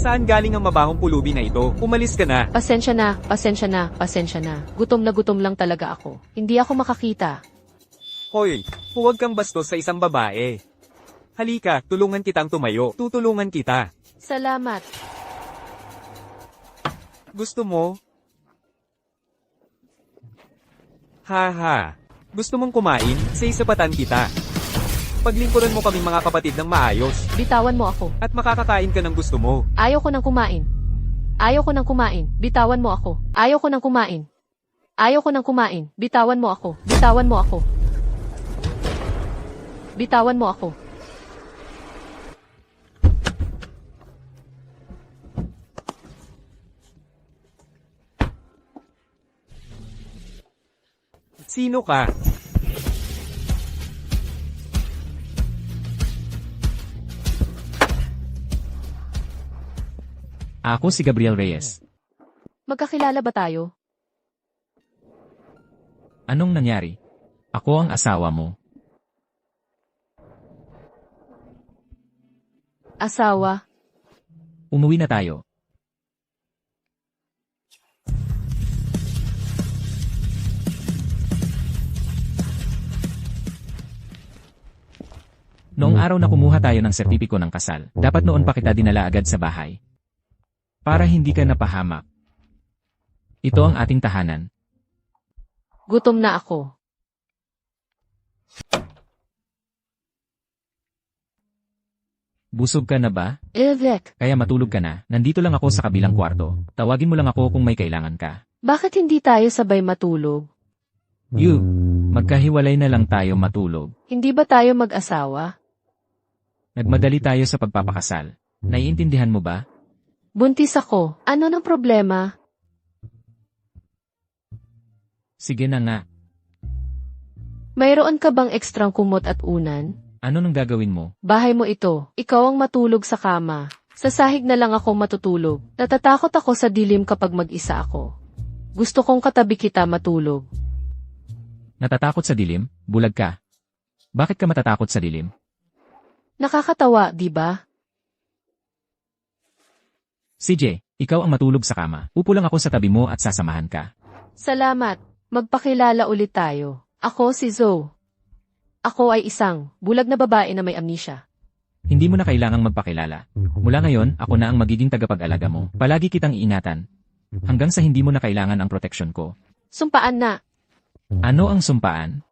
Saan galing ang mabahong pulubi na ito? Umalis ka na. Pasensya na, pasensya na, pasensya na. Gutom na gutom lang talaga ako. Hindi ako makakita. Hoy, huwag kang bastos sa isang babae. Halika, tulungan kitang tumayo. Tutulungan kita. Salamat. Gusto mo? Haha. Gusto mong kumain? Sa isapatan kita. Paglingkuran mo kaming mga kapatid ng maayos. Bitawan mo ako. At makakakain ka ng gusto mo. Ayaw ko nang kumain. Ayaw ko nang kumain. Bitawan mo ako. Ayaw ko nang kumain. Ayaw ko nang kumain. Bitawan mo ako. Bitawan mo ako. Bitawan mo ako. Sino ka? Ako si Gabriel Reyes. Magkakilala ba tayo? Anong nangyari? Ako ang asawa mo. Asawa? Umuwi na tayo. Noong araw na kumuha tayo ng sertipiko ng kasal, dapat noon pa kita dinala agad sa bahay. Para hindi ka napahamak. Ito ang ating tahanan. Gutom na ako. Busog ka na ba? Ilvek, Kaya matulog ka na. Nandito lang ako sa kabilang kwarto. Tawagin mo lang ako kung may kailangan ka. bakit hindi tayo sabay matulog? You, magkahiwalay na lang tayo matulog. Hindi ba tayo mag-asawa? Nagmadali tayo sa pagpapakasal. Naiintindihan mo ba? Buntis ako. Ano ng problema? Sige na nga. Mayroon ka bang ekstrang kumot at unan? Ano nang gagawin mo? Bahay mo ito. Ikaw ang matulog sa kama. Sa sahig na lang ako matutulog. Natatakot ako sa dilim kapag mag-isa ako. Gusto kong katabi kita matulog. Natatakot sa dilim? Bulag ka. Bakit ka matatakot sa dilim? Nakakatawa, di ba? CJ, ikaw ang matulog sa kama. Upo lang ako sa tabi mo at sasamahan ka. Salamat. Magpakilala ulit tayo. Ako si Zoe. Ako ay isang bulag na babae na may amnesia. Hindi mo na kailangang magpakilala. Mula ngayon, ako na ang magiging tagapag-alaga mo. Palagi kitang iingatan. Hanggang sa hindi mo na kailangan ang proteksyon ko. Sumpaan na. Ano ang sumpaan?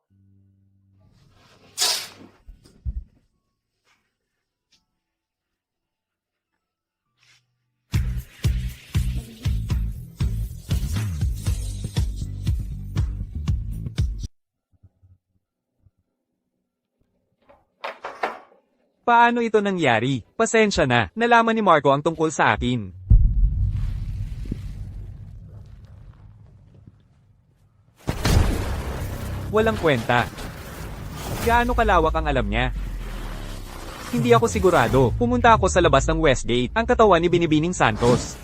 Paano ito nangyari? Pasensya na, nalaman ni Marco ang tungkol sa akin. Walang kwenta. Gaano kalawak ang alam niya? Hindi ako sigurado. Pumunta ako sa labas ng Westgate, ang katawan ni Binibining Santos.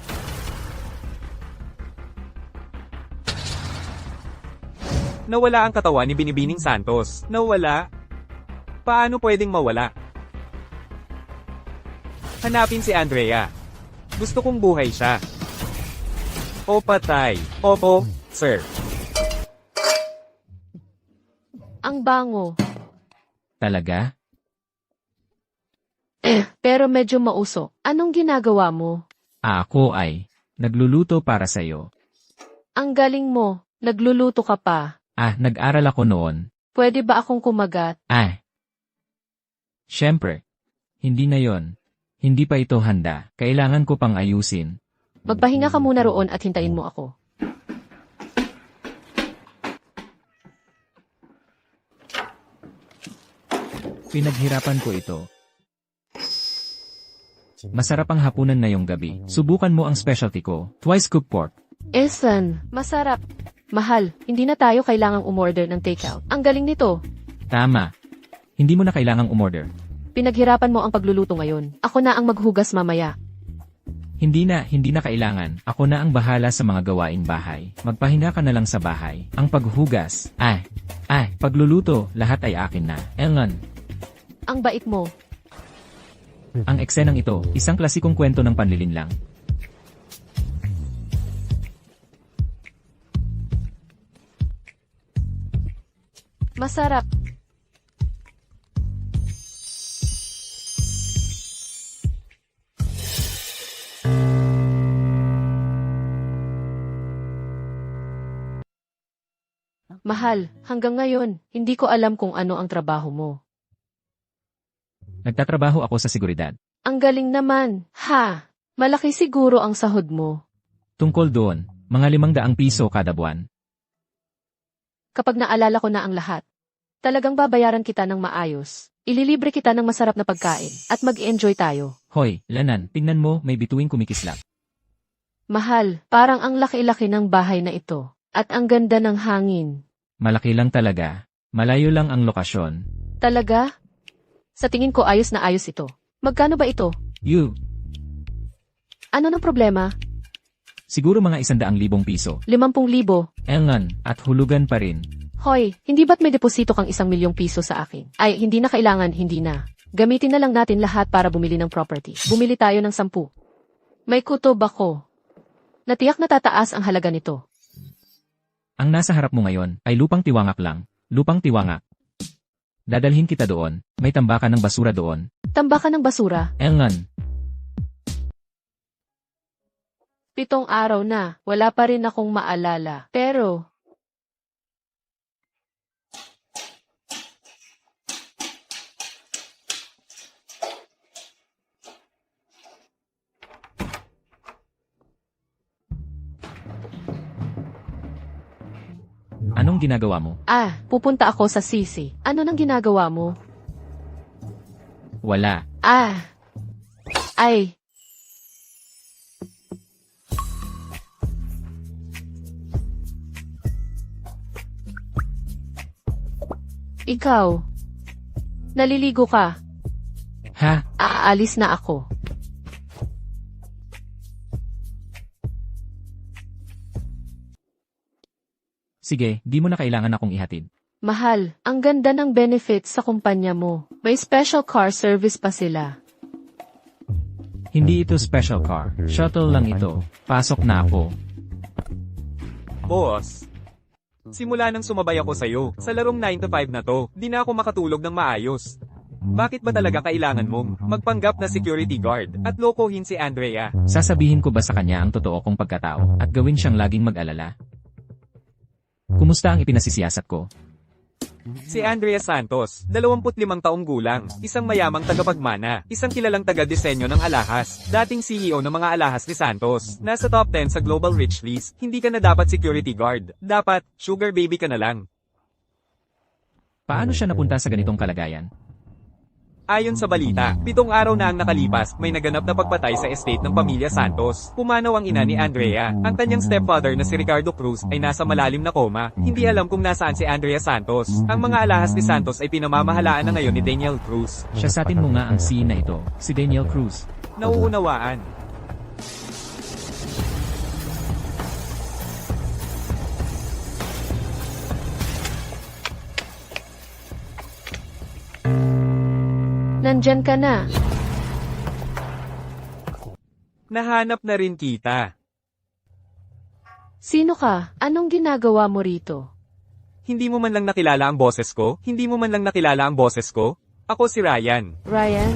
Nawala ang katawan ni Binibining Santos. Nawala? Paano pwedeng mawala? Hanapin si Andrea. Gusto kong buhay siya. O patay. Opo, sir. Ang bango. Talaga? Pero medyo mauso. Anong ginagawa mo? Ako ay nagluluto para sa'yo. Ang galing mo. Nagluluto ka pa. Nag-aral ako noon. Pwede ba akong kumagat? Siyempre. Hindi na yon. Hindi pa ito handa. Kailangan ko pang ayusin. Magpahinga ka muna roon at hintayin mo ako. Pinaghirapan ko ito. Masarap ang hapunan ngayong gabi. Subukan mo ang specialty ko, twice cooked pork. Ethan, masarap. Mahal, hindi na tayo kailangang umorder ng takeout. Ang galing nito. Tama. Hindi mo na kailangang umorder. Pinaghirapan mo ang pagluluto ngayon. Ako na ang maghugas mamaya. Hindi na kailangan. Ako na ang bahala sa mga gawaing bahay. Magpahinga ka na lang sa bahay. Ang paghugas, pagluluto, lahat ay akin na. Elngan. Ang bait mo. Ang eksenang ito, isang klasikong kwento ng panlilinlang. Masarap. Mahal, hanggang ngayon, hindi ko alam kung ano ang trabaho mo. Nagtatrabaho ako sa seguridad. Ang galing naman, ha? Malaki siguro ang sahod mo. Tungkol doon, mga 500 piso kada buwan. Kapag naalala ko na ang lahat, talagang babayaran kita ng maayos. Ililibre kita ng masarap na pagkain, at mag-enjoy tayo. Hoy, Lanan, tingnan mo, may bituing kumikislap. Mahal, parang ang laki-laki ng bahay na ito. At ang ganda ng hangin. Malaki lang talaga. Malayo lang ang lokasyon. Talaga? Sa tingin ko ayos na ayos ito. Magkano ba ito? You, Ano ng problema? siguro mga 100,000 piso. 50,000. Engan, at hulugan pa rin. Hoy, hindi ba't may deposito kang 1,000,000 piso sa akin? Ay, hindi na kailangan, hindi na. Gamitin na lang natin lahat para bumili ng property. Bumili tayo ng 10. May kutob ako. Natiyak na tataas ang halaga nito. Ang nasa harap mo ngayon ay lupang tiwangak lang. Lupang tiwangak. Dadalhin kita doon. May tambakan ng basura doon. Tambakan ng basura. Engan, 7 araw na, wala pa rin akong maalala. Pero, anong ginagawa mo? pupunta ako sa sisi. Ano nang ginagawa mo? Wala. Ay. Ikaw. Naliligo ka. Ha? Aalis na ako. Sige, di mo na kailangan akong ihatid. Mahal, ang ganda ng benefits sa kumpanya mo. May special car service pa sila. Hindi ito special car. Shuttle lang ito. Pasok na ako. Boss. Simula nang sumabay ako sa'yo, sa larong 9 to 5 na to, di na ako makatulog ng maayos. Bakit ba talaga kailangan mong magpanggap na security guard at lokohin si Andrea? Sasabihin ko ba sa kanya ang totoo kong pagkatao at gawin siyang laging mag-alala? Kumusta ang ipinasisiyasat ko? Si Andrea Santos, 25 taong gulang, isang mayamang tagapagmana, isang kilalang taga-disenyo ng alahas, dating CEO ng mga alahas ni Santos, nasa top 10 sa Global Rich List, hindi ka na dapat security guard, dapat, sugar baby ka na lang. Paano siya napunta sa ganitong kalagayan? Ayon sa balita, 7 araw na ang nakalipas, may naganap na pagpatay sa estate ng pamilya Santos. Pumanaw ang ina ni Andrea. Ang kanyang stepfather na si Ricardo Cruz ay nasa malalim na koma. Hindi alam kung nasaan si Andrea Santos. Ang mga alahas ni Santos ay pinamamahalaan na ngayon ni Daniel Cruz. Siya sa atin mo nga ang scene na ito, si Daniel Cruz. Nauunawaan. Nandyan ka na. Nahanap na rin kita. Sino ka? Anong ginagawa mo rito? Hindi mo man lang nakilala ang boses ko? Hindi mo man lang nakilala ang boses ko? Ako si Ryan. Ryan,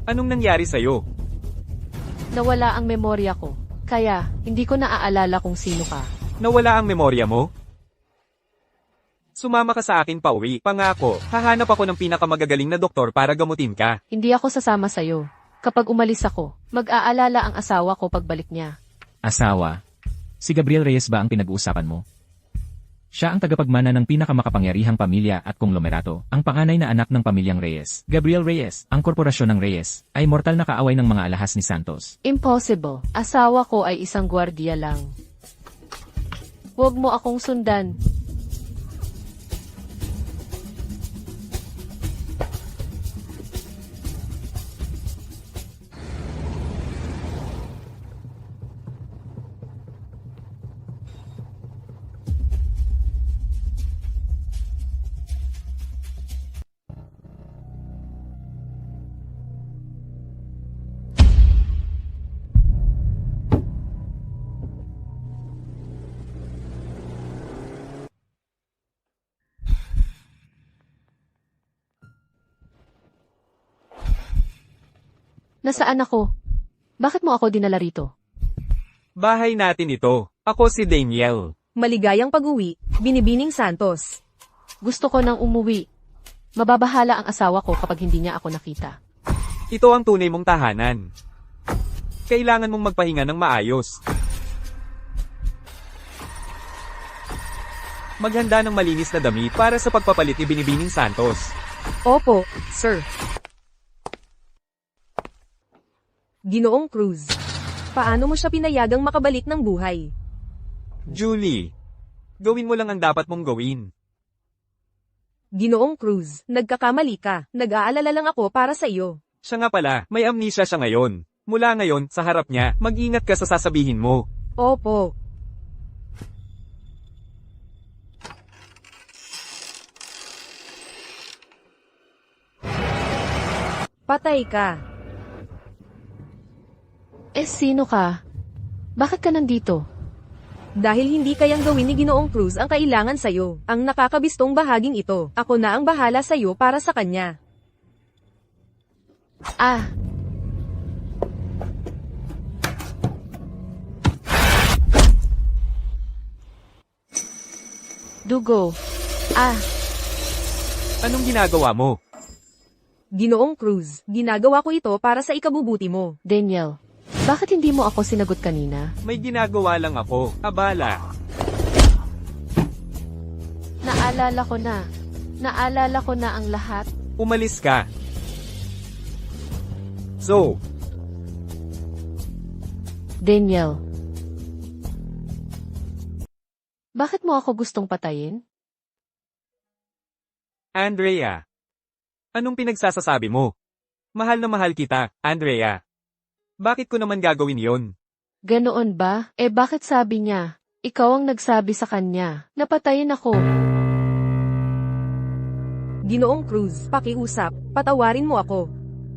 Anong nangyari sa'yo? nawala ang memorya ko. Kaya, hindi ko naaalala kung sino ka. Nawala ang memorya mo? Sumama ka sa akin pauwi. Pangako, hahanap ako ng pinakamagagaling na doktor para gamutin ka. Hindi ako sasama sa'yo. Kapag umalis ako, mag-aalala ang asawa ko pagbalik niya. Asawa. Si Gabriel Reyes ba ang pinag-uusapan mo? Siya ang tagapagmana ng pinakamakapangyarihang pamilya at konglomerato, ang panganay na anak ng pamilyang Reyes. Gabriel Reyes, ang korporasyon ng Reyes, ay mortal na kaaway ng mga alahas ni Santos. Impossible. Asawa ko ay isang gwardiya lang. Huwag mo akong sundan. Nasaan ako? Bakit mo ako dinala rito? Bahay natin ito. Ako si Daniel. Maligayang pag-uwi, Binibining Santos. Gusto ko nang umuwi. Mababahala ang asawa ko kapag hindi niya ako nakita. Ito ang tunay mong tahanan. Kailangan mong magpahinga ng maayos. Maghanda ng malinis na damit para sa pagpapalit ni Binibining Santos. Opo, sir. Ginoong Cruz. Paano mo siya pinayagang makabalik ng buhay? Julie, gawin mo lang ang dapat mong gawin. Ginoong Cruz, nagkakamali ka. Nag-aalala lang ako para sa iyo. Siya nga pala, may amnesia siya ngayon. Mula ngayon, sa harap niya, mag-ingat ka sa sasabihin mo. Opo. Patay ka. Sino ka? Bakit ka nandito? Dahil hindi kayang gawin ni Ginoong Cruz ang kailangan sa'yo. Ang nakakabistong bahaging ito. Ako na ang bahala sa'yo para sa kanya. Ah, dugo. Ah, Anong ginagawa mo? Ginoong Cruz, ginagawa ko ito para sa ikabubuti mo. Daniel. Bakit hindi mo ako sinagot kanina? May ginagawa lang ako. Abala. Naalala ko na. Naalala ko na ang lahat. Umalis ka. So, Daniel. Bakit mo ako gustong patayin? Andrea. Anong pinagsasasabi mo? Mahal na mahal kita, Andrea. Bakit ko naman gagawin yon? Ganoon ba? Bakit sabi niya? Ikaw ang nagsabi sa kanya. Napatayin ako. Ginoong Cruz, pakiusap, patawarin mo ako.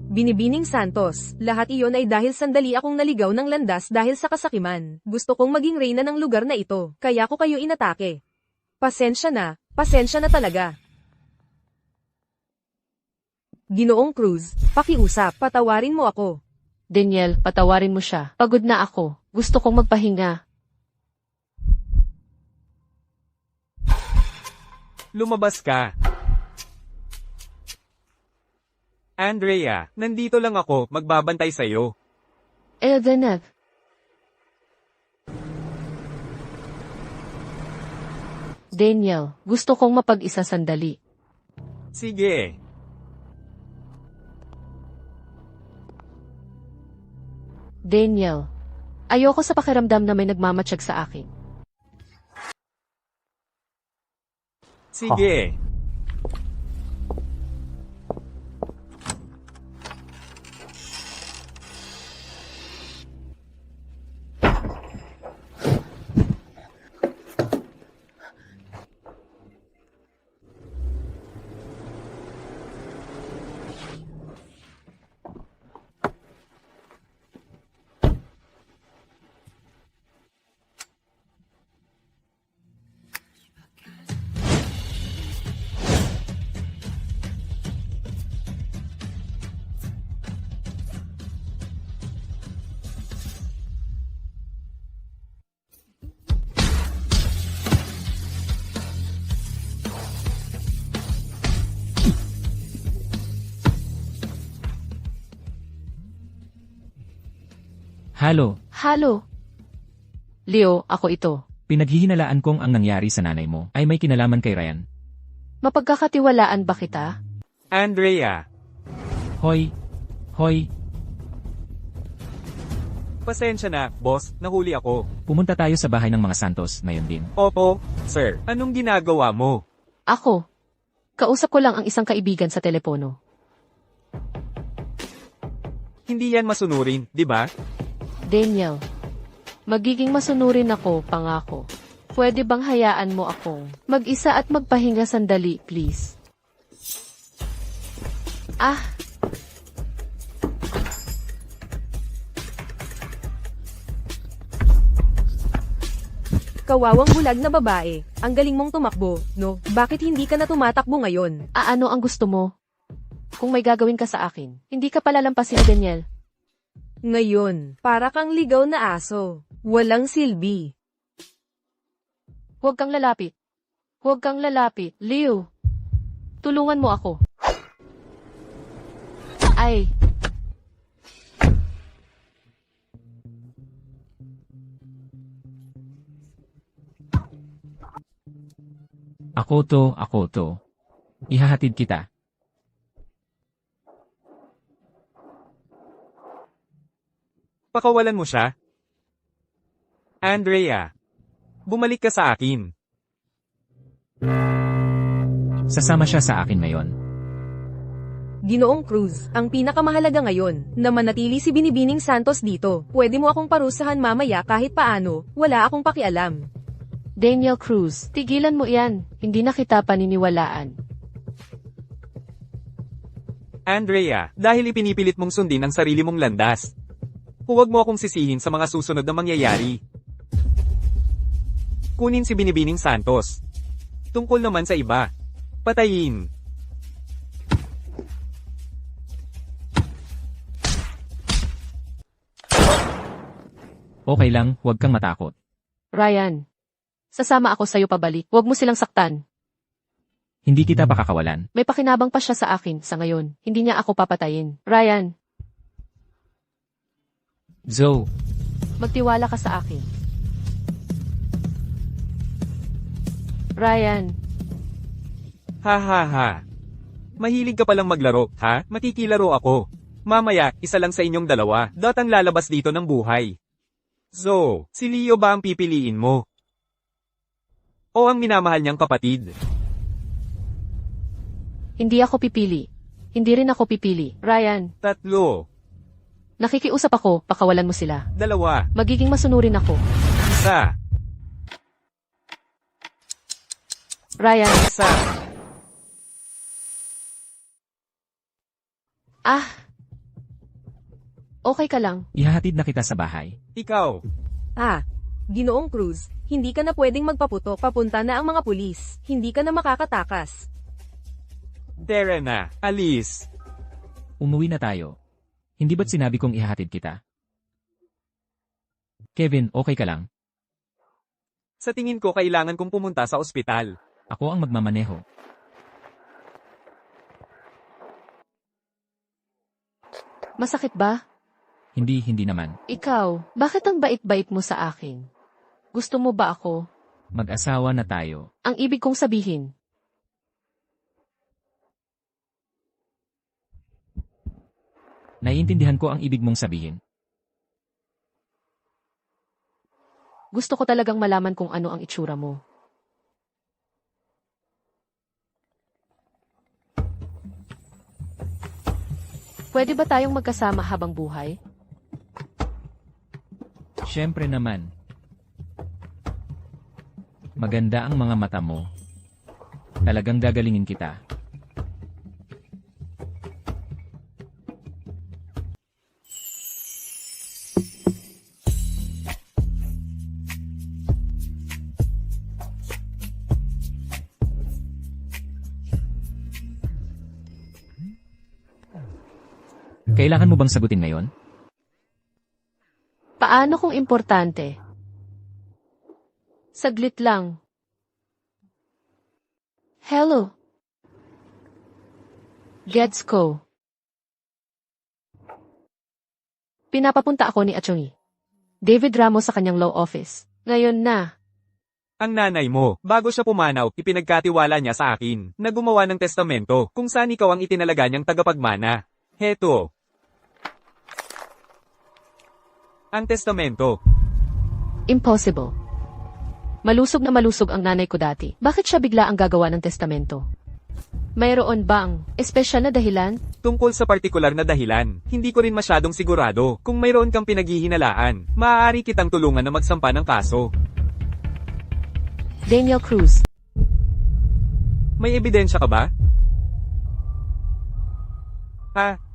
Binibining Santos, lahat iyon ay dahil sandali akong naligaw ng landas dahil sa kasakiman. Gusto kong maging reyna ng lugar na ito, kaya ko kayo inatake. Pasensya na talaga. Ginoong Cruz, pakiusap, patawarin mo ako. Daniel, patawarin mo siya. Pagod na ako. Gusto kong magpahinga. Lumabas ka. Andrea, nandito lang ako, magbabantay sa'yo. Daniel. Daniel, gusto kong mapag-isa sandali. Sige. Daniel, ayoko sa pakiramdam na may nagmamatsyag sa akin. Sige. Halo, Halo. Leo, ako ito. pinaghihinalaan kong ang nangyari sa nanay mo ay may kinalaman kay Ryan. Mapagkakatiwalaan ba kita? Andrea, Hoy, pasensya na, boss, nahuli ako. pumunta tayo sa bahay ng mga Santos ngayon din. Opo, sir. Anong ginagawa mo? Ako. Kausap ko lang ang isang kaibigan sa telepono. Hindi yan masunurin, di ba? Daniel, magiging masunurin ako, pangako. Pwede bang hayaan mo akong mag-isa at magpahinga sandali, please? Ah, Kawawang bulag na babae, ang galing mong tumakbo, no? Bakit hindi ka na tumatakbo ngayon? ano ang gusto mo? Kung may gagawin ka sa akin, hindi ka palalampasin ni Daniel. Ngayon, para kang ligaw na aso. Walang silbi. Huwag kang lalapit. Huwag kang lalapit. Leo. Tulungan mo ako. Ay. Ako to. Ihahatid kita. Pakawalan mo siya. Andrea, bumalik ka sa akin. Sasama siya sa akin ngayon. Ginoong Cruz, ang pinakamahalaga ngayon, na manatili si Binibining Santos dito. Pwede mo akong parusahan mamaya kahit paano, wala akong pakialam. Daniel Cruz, tigilan mo yan. Hindi na kita paniniwalaan. Andrea, dahil ipinipilit mong sundin ang sarili mong landas. Huwag mo akong sisihin sa mga susunod na mangyayari. Kunin si Binibining Santos. Tungkol naman sa iba. Patayin. Okay lang, huwag kang matakot. Ryan. Sasama ako sa'yo pabalik. Huwag mo silang saktan. Hindi kita pakakawalan. May pakinabang pa siya sa akin sa ngayon. Hindi niya ako papatayin. Ryan, Zoe, magtiwala ka sa akin. Ryan, Ha ha ha. Mahilig ka palang maglaro, ha? Makikilaro ako. Mamaya, isa lang sa inyong dalawa. Ang lalabas dito ng buhay. So, si Leo ba ang pipiliin mo? O ang minamahal niyang kapatid? hindi ako pipili. Hindi rin ako pipili. Ryan, Tatlo. nakikiusap ako, pakawalan mo sila. Dalawa. Magiging masunurin ako. Isa. Ryan, Isa. okay ka lang. ihahatid na kita sa bahay. Ikaw. Ginoong Cruz, hindi ka na pwedeng magpaputok, papunta na ang mga pulis. Hindi ka na makakatakas. Tara na. Alis. Umuwi na tayo. Hindi ba't sinabi kong ihahatid kita? Kevin, okay ka lang? Sa tingin ko kailangan kong pumunta sa ospital. Ako ang magmamaneho. Masakit ba? Hindi naman. Ikaw, bakit ang bait-bait mo sa akin? Gusto mo ba ako? Mag-asawa na tayo. Ang ibig kong sabihin. Naiintindihan ko ang ibig mong sabihin. Gusto ko talagang malaman kung ano ang itsura mo. Pwede ba tayong magkasama habang buhay? Siyempre naman. Maganda ang mga mata mo. Talagang gagalingin kita. Kailangan mo bang sagutin ngayon? Paano kung importante? Saglit lang. Hello. Gets ko. Pinapapunta ako ni Atty. David Ramos sa kanyang law office. Ngayon na. Ang nanay mo, bago siya pumanaw, ipinagkatiwala niya sa akin na gumawa ng testamento kung saan ikaw ang itinalaga niyang tagapagmana. Heto. Ang testamento. Impossible. Malusog na malusog ang nanay ko dati. Bakit siya bigla ang gagawa ng testamento? Mayroon bang espesyal na dahilan? Tungkol sa partikular na dahilan, hindi ko rin masyadong sigurado. Kung mayroon kang pinaghihinalaan, maaari kitang tulungan na magsampa ng kaso. Daniel Cruz. May ebidensya ka ba?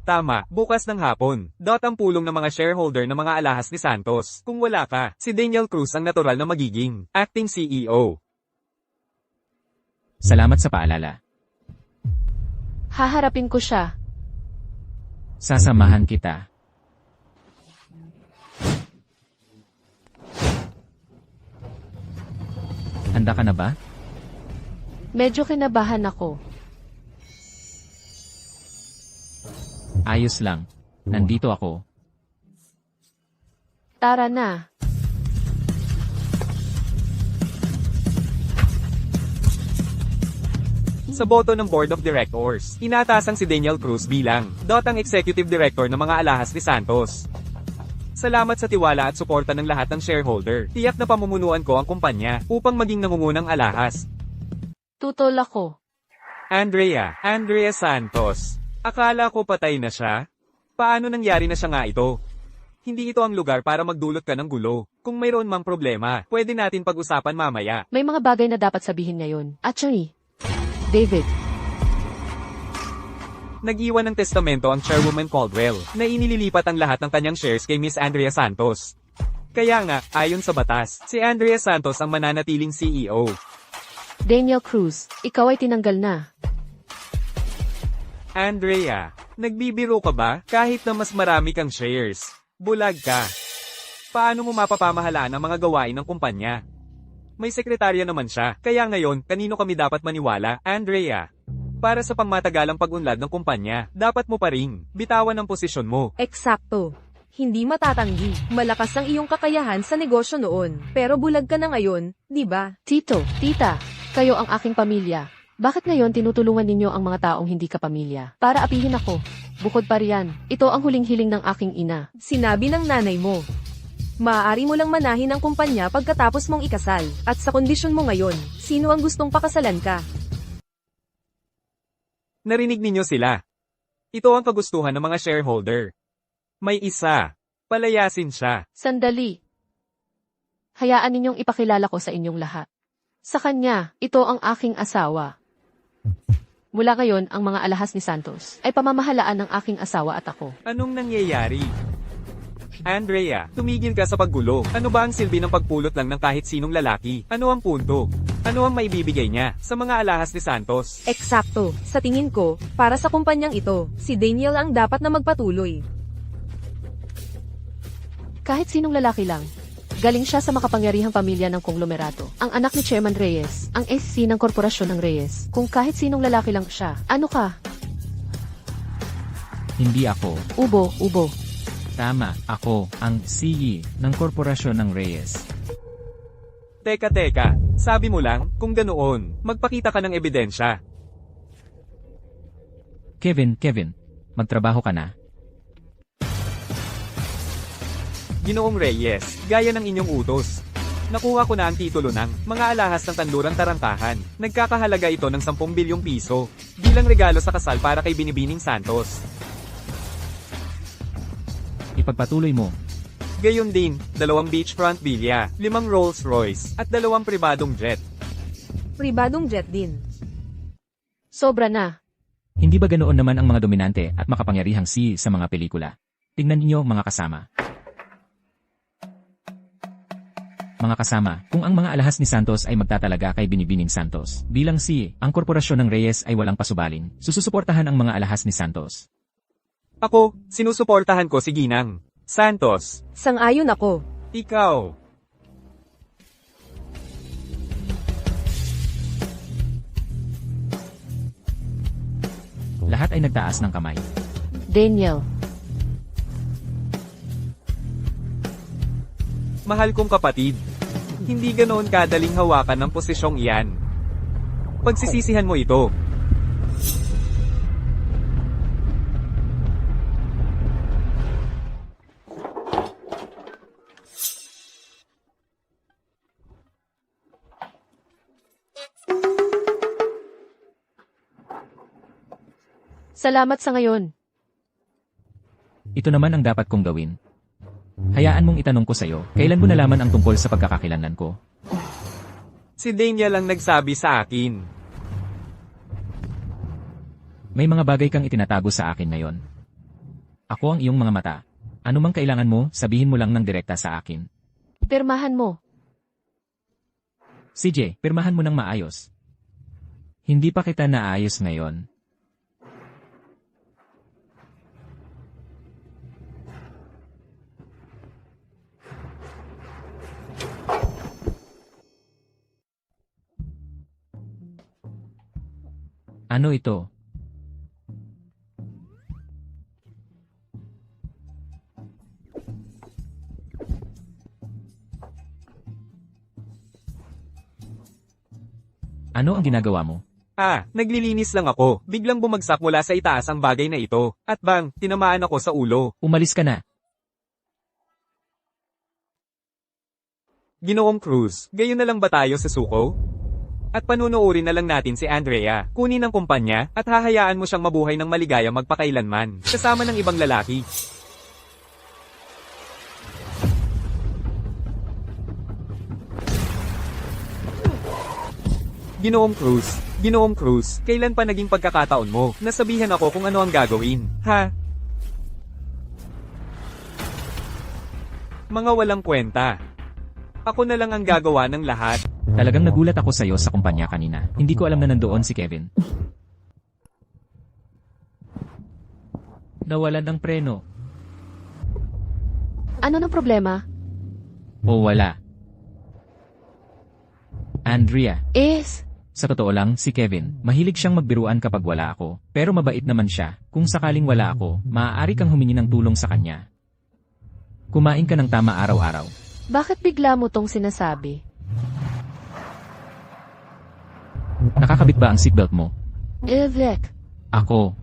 Tama, bukas ng hapon. Ang pulong ng mga shareholder ng mga alahas ni Santos. Kung wala ka, si Daniel Cruz ang natural na magiging acting CEO. Salamat sa paalala. Haharapin ko siya. Sasamahan kita. Handa ka na ba? Medyo kinabahan ako. Ayos lang. Nandito ako. Tara na. Sa boto ng Board of Directors, inatasang si Daniel Cruz bilang ang Executive Director ng mga alahas ni Santos. Salamat sa tiwala at suporta ng lahat ng shareholder. Tiyak na pamumunuan ko ang kumpanya upang maging nangungunang alahas. Tutol ako. Andrea Santos. Akala ko patay na siya. Paano nangyari na siya nga ito? Hindi ito ang lugar para magdulot ka ng gulo. Kung mayroon mang problema, pwede natin pag-usapan mamaya. May mga bagay na dapat sabihin ngayon. Attorney. David. Nag-iwan ng testamento ang Chairwoman Caldwell na inililipat ang lahat ng kanyang shares kay Miss Andrea Santos. Kaya nga, ayon sa batas, si Andrea Santos ang mananatiling CEO. Daniel Cruz, ikaw ay tinanggal na. Andrea, nagbibiro ka ba kahit na mas marami kang shares? Bulag ka. Paano mo mapapamahalaan ang mga gawain ng kumpanya? May sekretarya naman siya, kaya ngayon, kanino kami dapat maniwala, Andrea? Para sa pangmatagalang pag-unlad ng kumpanya, dapat mo pa ring bitawan ang posisyon mo. Eksakto. Hindi matatanggi. Malakas ang iyong kakayahan sa negosyo noon. Pero bulag ka na ngayon, di ba? Tito, tita, kayo ang aking pamilya. Bakit ngayon tinutulungan ninyo ang mga taong hindi kapamilya? Para apihin ako. Bukod pa riyan, ito ang huling hiling ng aking ina. Sinabi ng nanay mo. Maaari mo lang manahin ang kumpanya pagkatapos mong ikasal. At sa kondisyon mo ngayon, sino ang gustong pakasalan ka? Narinig ninyo sila. Ito ang kagustuhan ng mga shareholder. May isa. Palayasin siya. Sandali. Hayaan ninyong ipakilala ko sa inyong lahat. Sa kanya, ito ang aking asawa. Mula ngayon, ang mga alahas ni Santos ay pamamahalaan ng aking asawa at ako. Anong nangyayari? Andrea, tumigil ka sa paggulo. Ano ba ang silbi ng pagpulot lang ng kahit sinong lalaki? Ano ang punto? Ano ang maibibigay niya sa mga alahas ni Santos? Eksakto. Sa tingin ko, para sa kumpanyang ito, si Daniel ang dapat na magpatuloy. Kahit sinong lalaki lang. Galing siya sa makapangyarihang pamilya ng konglomerato. Ang anak ni Chairman Reyes, ang SC ng korporasyon ng Reyes. Kung kahit sinong lalaki lang siya, ano ka? Hindi ako. Ubo. Tama, ako ang CEO ng korporasyon ng Reyes. Teka, sabi mo lang, kung ganoon, magpakita ka ng ebidensya. Kevin, magtrabaho ka na. Ginoong Reyes, gaya ng inyong utos. Nakuha ko na ang titulo ng mga alahas ng Tanluran Tarantahan. Nagkakahalaga ito ng 10 bilyong piso bilang regalo sa kasal para kay Binibining Santos. Ipagpatuloy mo. Gayon din, 2 beachfront villa, 5 Rolls Royce, at 2 pribadong jet. Pribadong jet din. Sobra na. Hindi ba ganoon naman ang mga dominante at makapangyarihang CEO sa mga pelikula? Tingnan niyo mga kasama. Mga kasama, kung ang mga alahas ni Santos ay magtatalaga kay Binibining Santos, bilang CEO, ang korporasyon ng Reyes ay walang pasubaling, sususuportahan ang mga alahas ni Santos. Ako, sinusuportahan ko si Ginang Santos. Sang-ayon ako. Ikaw. Lahat ay nagtaas ng kamay. Daniel. Mahal kong kapatid. Hindi ganoon kadaling hawakan ng posisyong iyan. Pagsisisihan mo ito. Salamat sa ngayon. Ito naman ang dapat kong gawin. Hayaan mong itanong ko sa'yo, kailan mo nalaman ang tungkol sa pagkakakilanlan ko? Si Daniel ang nagsabi sa akin. May mga bagay kang itinatago sa akin ngayon. Ako ang iyong mga mata. Ano mang kailangan mo, sabihin mo lang ng direkta sa akin. Pirmahan mo. CJ, pirmahan mo ng maayos. Hindi pa kita naayos ngayon. Ano ito? Ano ang ginagawa mo? Naglilinis lang ako. Biglang bumagsak mula sa itaas ang bagay na ito. At bang, tinamaan ako sa ulo. Umalis ka na. Ginoong Cruz, gayon na lang ba tayo sa suko? At panunuorin na lang natin si Andrea, kunin ang kumpanya, at hahayaan mo siyang mabuhay ng maligaya magpakailanman, kasama ng ibang lalaki. Ginoong Cruz, kailan pa naging pagkakataon mo, nasabihan ako kung ano ang gagawin, ha? Mga walang kwenta. Ako na lang ang gagawa ng lahat. Talagang nagulat ako sa'yo sa kumpanya kanina. Hindi ko alam na nandoon si Kevin. Nawalan ng preno. Ano ng problema? O wala. Andrea, Is, sa totoo lang, si Kevin, mahilig siyang magbiruan kapag wala ako. Pero mabait naman siya. Kung sakaling wala ako, maaari kang humingi ng tulong sa kanya. Kumain ka ng tama araw-araw. bakit bigla mo tong sinasabi? Nakakabit ba ang seatbelt mo? Evek, Ako.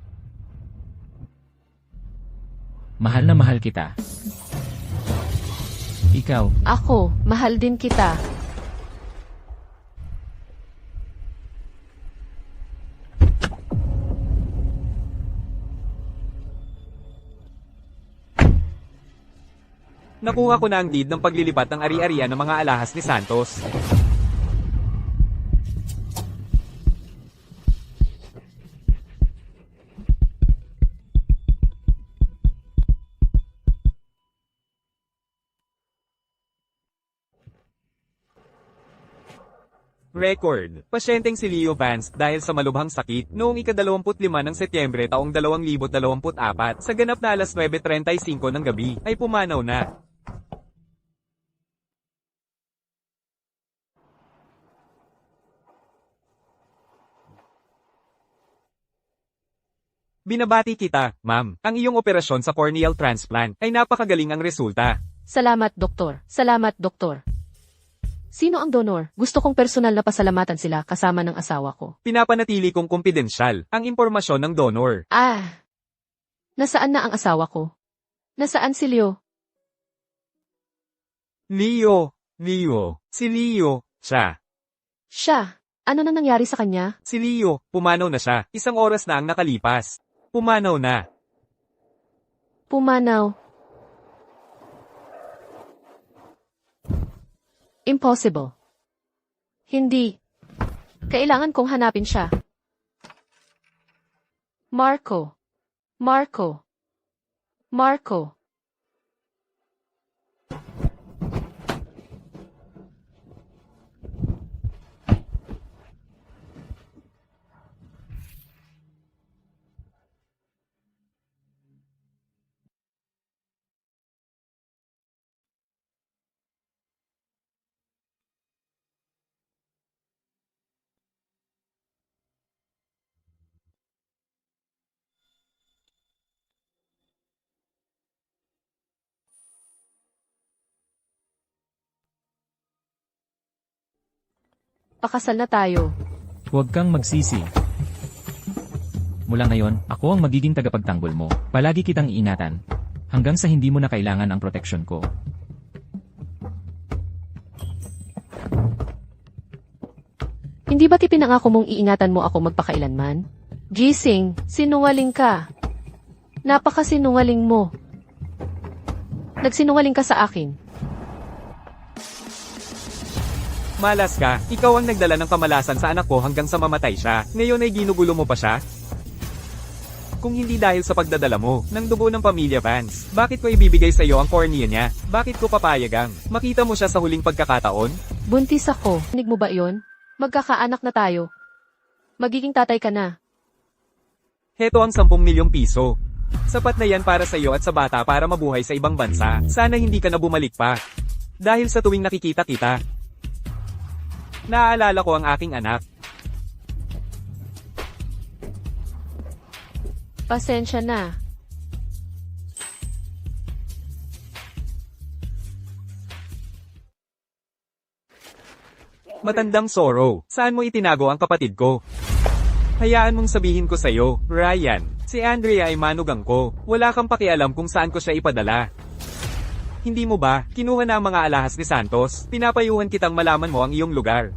Mahal na mahal kita. Ikaw, ako, mahal din kita. Nakuha ko na ang deed ng paglilipat ng ari-arian ng mga alahas ni Santos. Record. Pasyenteng si Leo Vance dahil sa malubhang sakit noong ika-25 ng Setyembre taong 2024 sa ganap na alas 9:35 ng gabi ay pumanaw na. Binabati kita, ma'am. Ang iyong operasyon sa corneal transplant ay napakagaling ang resulta. Salamat, doktor. Salamat, doktor. Sino ang donor? Gusto kong personal na pasalamatan sila kasama ng asawa ko. Pinapanatili kong kumpidensyal ang impormasyon ng donor. Nasaan na ang asawa ko? Nasaan si Leo? Leo. Si Leo. Siya. Ano na nangyari sa kanya? Si Leo, pumanaw na siya. 1 oras na ang nakalipas. Pumanaw na. Pumanaw. Impossible. Hindi. Kailangan kong hanapin siya. Marco. Pakasal na tayo. huwag kang magsisi. Mula ngayon, ako ang magiging tagapagtanggol mo. Palagi kitang iingatan. Hanggang sa hindi mo na kailangan ang proteksyon ko. Hindi ba't ipinangako mong iingatan mo ako magpakailanman? Gising, sinungaling ka. Napakasinungaling mo. Nagsinungaling ka sa akin. Malas ka, ikaw ang nagdala ng kamalasan sa anak ko hanggang sa mamatay siya. Ngayon ay ginugulo mo pa siya? Kung hindi dahil sa pagdadala mo ng dugo ng pamilya Vance, bakit ko ibibigay sa iyo ang cornea niya? Bakit ko papayagang makita mo siya sa huling pagkakataon? Buntis ako. Nig mo ba yon? Magkakaanak na tayo. Magiging tatay ka na. Heto ang 10 milyong piso. Sapat na yan para sa iyo at sa bata para mabuhay sa ibang bansa. Sana hindi ka na bumalik pa. Dahil sa tuwing nakikita kita, naaalala ko ang aking anak. Pasensya na. Matandang Sorrow, saan mo itinago ang kapatid ko? Hayaan mong sabihin ko sa'yo, Ryan, si Andrea ay manugang ko, wala kang pakialam kung saan ko siya ipadala. Hindi mo ba, kinuha na ang mga alahas ni Santos, pinapayuhan kitang malaman mo ang iyong lugar.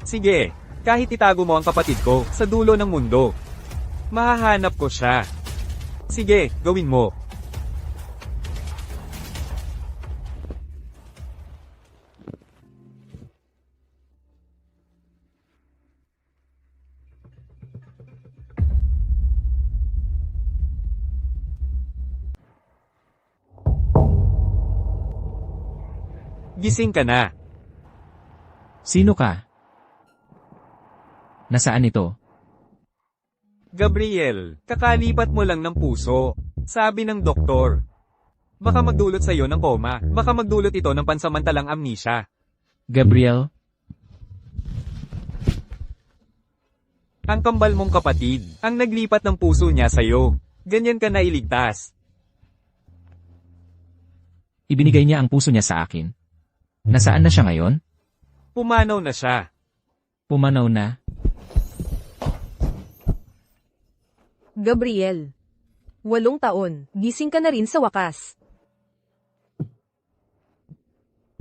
Sige, kahit itago mo ang kapatid ko, sa dulo ng mundo. Mahahanap ko siya. Sige, gawin mo. Gising ka na. Sino ka? Nasaan ito? Gabriel, kakalipat mo lang ng puso. Sabi ng doktor. Baka magdulot sa'yo ng coma, baka magdulot ito ng pansamantalang amnesia. Gabriel? Ang kambal mong kapatid, ang naglipat ng puso niya sa'yo. Ganyan ka nailigtas. Ibinigay niya ang puso niya sa akin. Nasaan na siya ngayon? Pumanaw na siya. Pumanaw na? Gabriel. 8 taon, gising ka na rin sa wakas.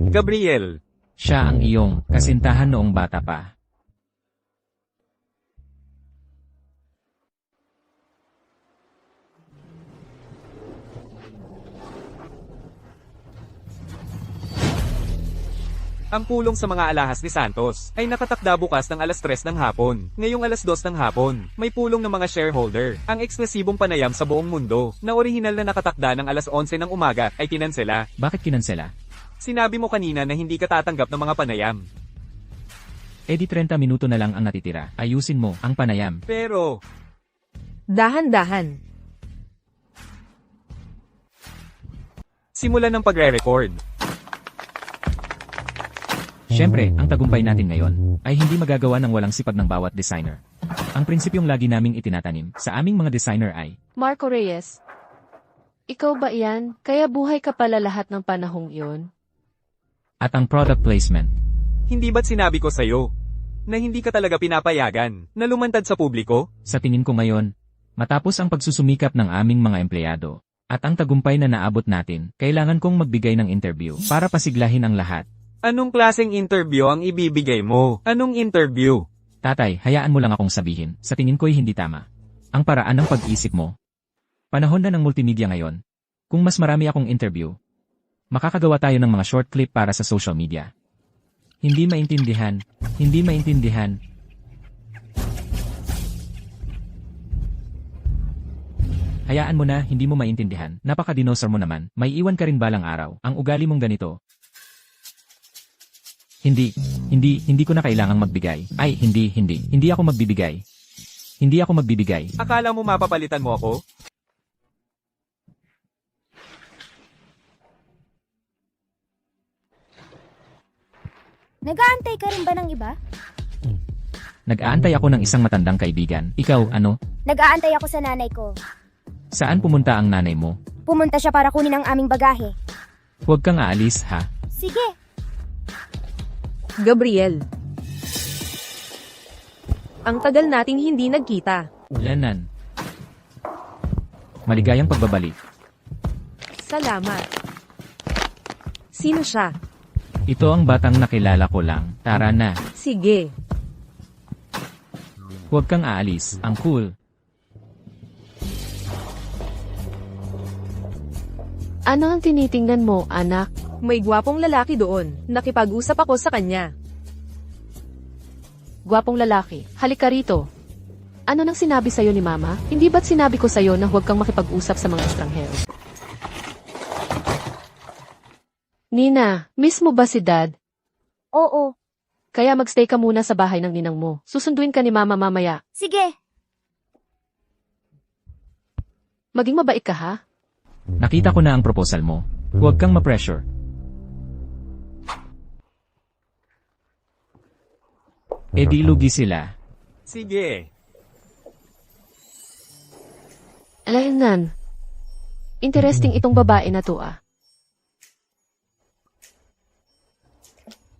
Gabriel, Siya ang iyong kasintahan noong bata pa. ang pulong sa mga alahas ni Santos ay nakatakda bukas ng alas 3 ng hapon. Ngayong alas 2 ng hapon, may pulong ng mga shareholder. Ang eksklusibong panayam sa buong mundo na orihinal na nakatakda ng alas 11 ng umaga ay kinansela. Bakit kinansela? Sinabi mo kanina na hindi ka tatanggap ng mga panayam. Eh di 30 minuto na lang ang natitira. Ayusin mo ang panayam. Pero, Dahan-dahan. simulan ng pagre-record. Siyempre, ang tagumpay natin ngayon ay hindi magagawa ng walang sipag ng bawat designer. Ang prinsipyong lagi naming itinatanim sa aming mga designer ay, Marco Reyes. Ikaw ba iyan? Kaya buhay ka pala lahat ng panahong iyon? at ang product placement. Hindi ba't sinabi ko sa'yo na hindi ka talaga pinapayagan na lumantad sa publiko? Sa tingin ko ngayon, matapos ang pagsusumikap ng aming mga empleyado, at ang tagumpay na naabot natin, kailangan kong magbigay ng interview para pasiglahin ang lahat. Anong klaseng interview ang ibibigay mo? Anong interview? Tatay, hayaan mo lang akong sabihin, sa tingin ko'y hindi tama. Ang paraan ng pag-isip mo. Panahon na ng multimedia ngayon. Kung mas marami akong interview, makakagawa tayo ng mga short clip para sa social media. Hindi maintindihan. Hayaan mo na, hindi mo maintindihan. Napaka-dinosaur mo naman, may iwan ka rin balang araw. Ang ugali mong ganito. Hindi ko na kailangang magbigay. Ay, hindi ako magbibigay. Hindi ako magbibigay. Akala mo mapapalitan mo ako? Nag-aantay ka rin ba ng iba? Nag-aantay ako ng isang matandang kaibigan. Ikaw, ano? Nag-aantay ako sa nanay ko. Saan pumunta ang nanay mo? Pumunta siya para kunin ang aming bagahe. Huwag kang aalis, ha? Sige. Gabriel. Ang tagal nating hindi nagkita. Lanan. Maligayang pagbabalik. Salamat. Sino siya? Ito ang batang nakilala ko lang. Tara na. Sige. Huwag kang aalis. Ang cool. Ano ang tinitingnan mo, anak? May gwapong lalaki doon. Nakipag-usap ako sa kanya. Gwapong lalaki. Halika rito. Ano nang sinabi sa'yo ni Mama? Hindi ba't sinabi ko sa'yo na huwag kang makipag-usap sa mga estranghero? Nina, miss mo ba si Dad? Oo. Kaya magstay ka muna sa bahay ng ninang mo. Susunduin ka ni Mama mamaya. Sige. Maging mabait ka ha? Nakita ko na ang proposal mo. Huwag kang ma-pressure. E di lugi sila. Sige. Alaynan. Interesting itong babae na to ah.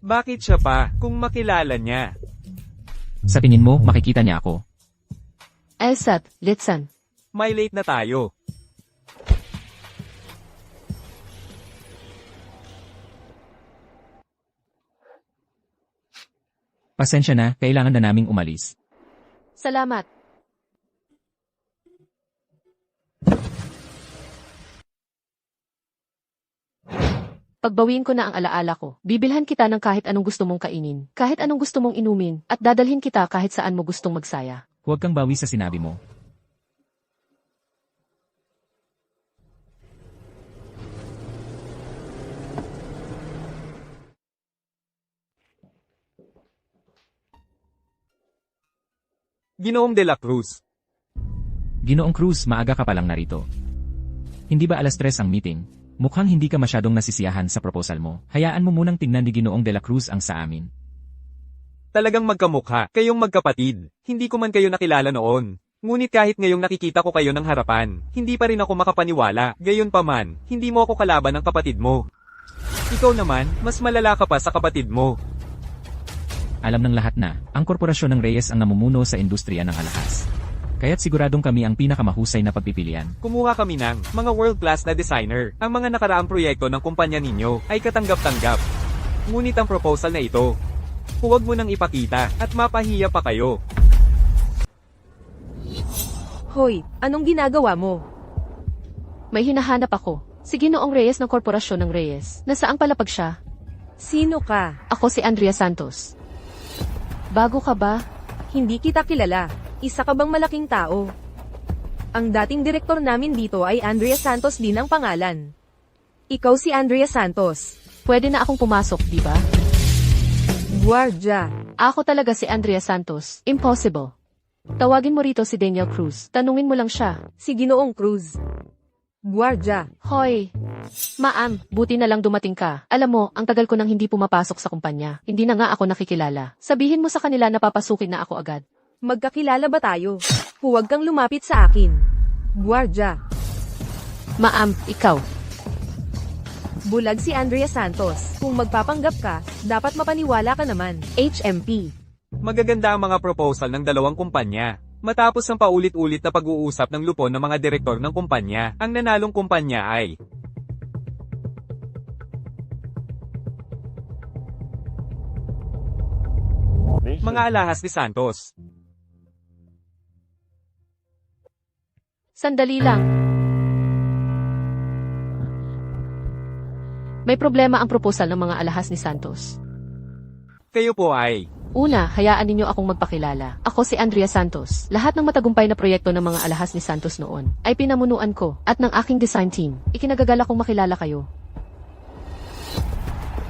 Bakit siya pa, kung makilala niya? Sa tingin mo, makikita niya ako. Elsat, Litsan. May late na tayo. Pasensya na, kailangan na naming umalis. Salamat. Pagbawiin ko na ang alaala ko, bibilhan kita ng kahit anong gusto mong kainin, kahit anong gusto mong inumin, at dadalhin kita kahit saan mo gustong magsaya. Huwag kang bawi sa sinabi mo. Ginoong de la Cruz. Ginoong Cruz, maaga ka palang narito. Hindi ba alas 3 ang meeting? Mukhang hindi ka masyadong nasisiyahan sa proposal mo. Hayaan mo munang tingnan ni Ginoong de la Cruz ang sa amin. Talagang magkamukha, kayong magkapatid. Hindi ko man kayo nakilala noon. Ngunit kahit ngayong nakikita ko kayo ng harapan, hindi pa rin ako makapaniwala. Gayon pa man, hindi mo ako kalaban ng kapatid mo. Ikaw naman, mas malala ka pa sa kapatid mo. Alam ng lahat na, ang korporasyon ng Reyes ang namumuno sa industriya ng alahas. Kaya't siguradong kami ang pinakamahusay na pagpipilian. Kumuha kami ng mga world-class na designer. Ang mga nakaraang proyekto ng kumpanya ninyo ay katanggap-tanggap. Ngunit ang proposal na ito, huwag mo nang ipakita at mapahiya pa kayo. Hoy, anong ginagawa mo? May hinahanap ako. Si Ginoong Reyes ng Korporasyon ng Reyes. Nasaang palapag siya? Sino ka? Ako si Andrea Santos. Bago ka ba? Hindi kita kilala. Isa ka bang malaking tao? Ang dating direktor namin dito ay Andrea Santos din ang pangalan. Ikaw si Andrea Santos. Pwede na akong pumasok, di ba? Guardia. Ako talaga si Andrea Santos. Impossible. Tawagin mo rito si Daniel Cruz. Tanungin mo lang siya. Si Ginoong Cruz. Guardia. Hoy. Ma'am, buti na lang dumating ka. Alam mo, ang tagal ko nang hindi pumapasok sa kumpanya. Hindi na nga ako nakikilala. Sabihin mo sa kanila na papasukin na ako agad. Magkakilala ba tayo? Huwag kang lumapit sa akin. Guardia. Ma'am, ikaw. Bulag si Andrea Santos. Kung magpapanggap ka, dapat mapaniwala ka naman. HMP. Magaganda ang mga proposal ng dalawang kumpanya. Matapos ang paulit-ulit na pag-uusap ng lupon ng mga direktor ng kumpanya, ang nanalong kumpanya ay mga alahas ni Santos. Sandali lang. May problema ang proposal ng mga alahas ni Santos. Kayo po ay Una, hayaan ninyo akong magpakilala. Ako si Andrea Santos. Lahat ng matagumpay na proyekto ng mga alahas ni Santos noon ay pinamunuan ko at ng aking design team. Ikinagagal akong makilala kayo.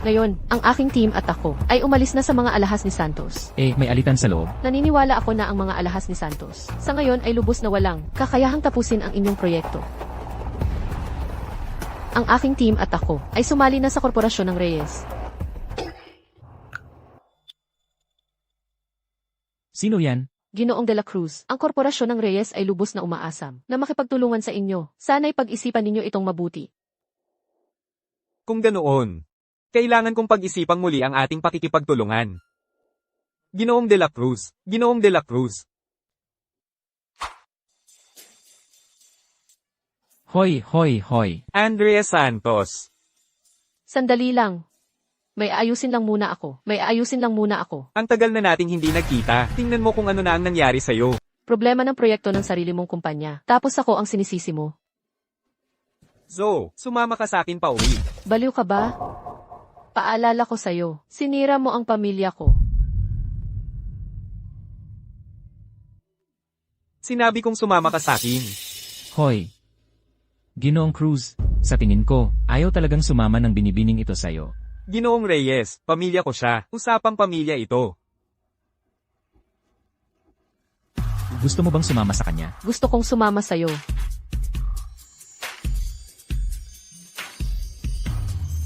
Ngayon, ang aking team at ako ay umalis na sa mga alahas ni Santos. May alitan sa loob. Naniniwala ako na ang mga alahas ni Santos sa ngayon ay lubos na walang kakayahang tapusin ang inyong proyekto. Ang aking team at ako ay sumali na sa korporasyon ng Reyes. Sino yan? Ginoong de la Cruz, ang korporasyon ng Reyes ay lubos na umaasam na makipagtulungan sa inyo. Sana'y pag-isipan ninyo itong mabuti. kung ganoon. Kailangan kong pag-isipang muli ang ating pakikipagtulungan. Ginoong de la Cruz, Ginoong de la Cruz. Hoy, hoy, hoy. Andrea Santos. Sandali lang. May ayusin lang muna ako. Ang tagal na nating hindi nagkita. Tingnan mo kung ano na ang nangyari sa'yo. Problema ng proyekto ng sarili mong kumpanya. Tapos ako ang sinisisi mo. So, sumama ka sa akin pa uwi. Baliw ka ba? Paalala ko sa'yo. Sinira mo ang pamilya ko. Sinabi kong sumama ka sa akin. Hoy. Ginoong Cruz, sa tingin ko, ayaw talagang sumama ng binibining ito sa'yo. Ginoong Reyes, pamilya ko siya. Usapang pamilya ito. Gusto mo bang sumama sa kanya? Gusto kong sumama sa'yo.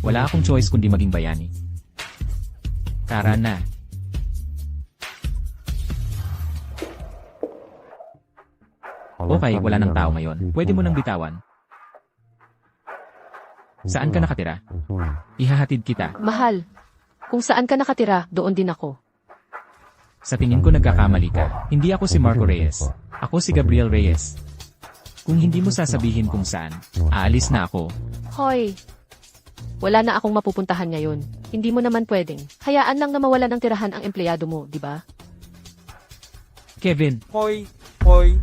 Wala akong choice kundi maging bayani. Tara na. Okay, wala nang tao ngayon. Pwede mo nang bitawan. Saan ka nakatira? Ihahatid kita. Mahal, kung saan ka nakatira, doon din ako. Sa tingin ko nagkakamali ka. Hindi ako si Marco Reyes. Ako si Gabriel Reyes. Kung hindi mo sasabihin kung saan, aalis na ako. Hoy, wala na akong mapupuntahan ngayon. Hindi mo naman pwedeng. Hayaan lang na mawalan ng tirahan ang empleyado mo, di ba? Kevin, Hoy, hoy.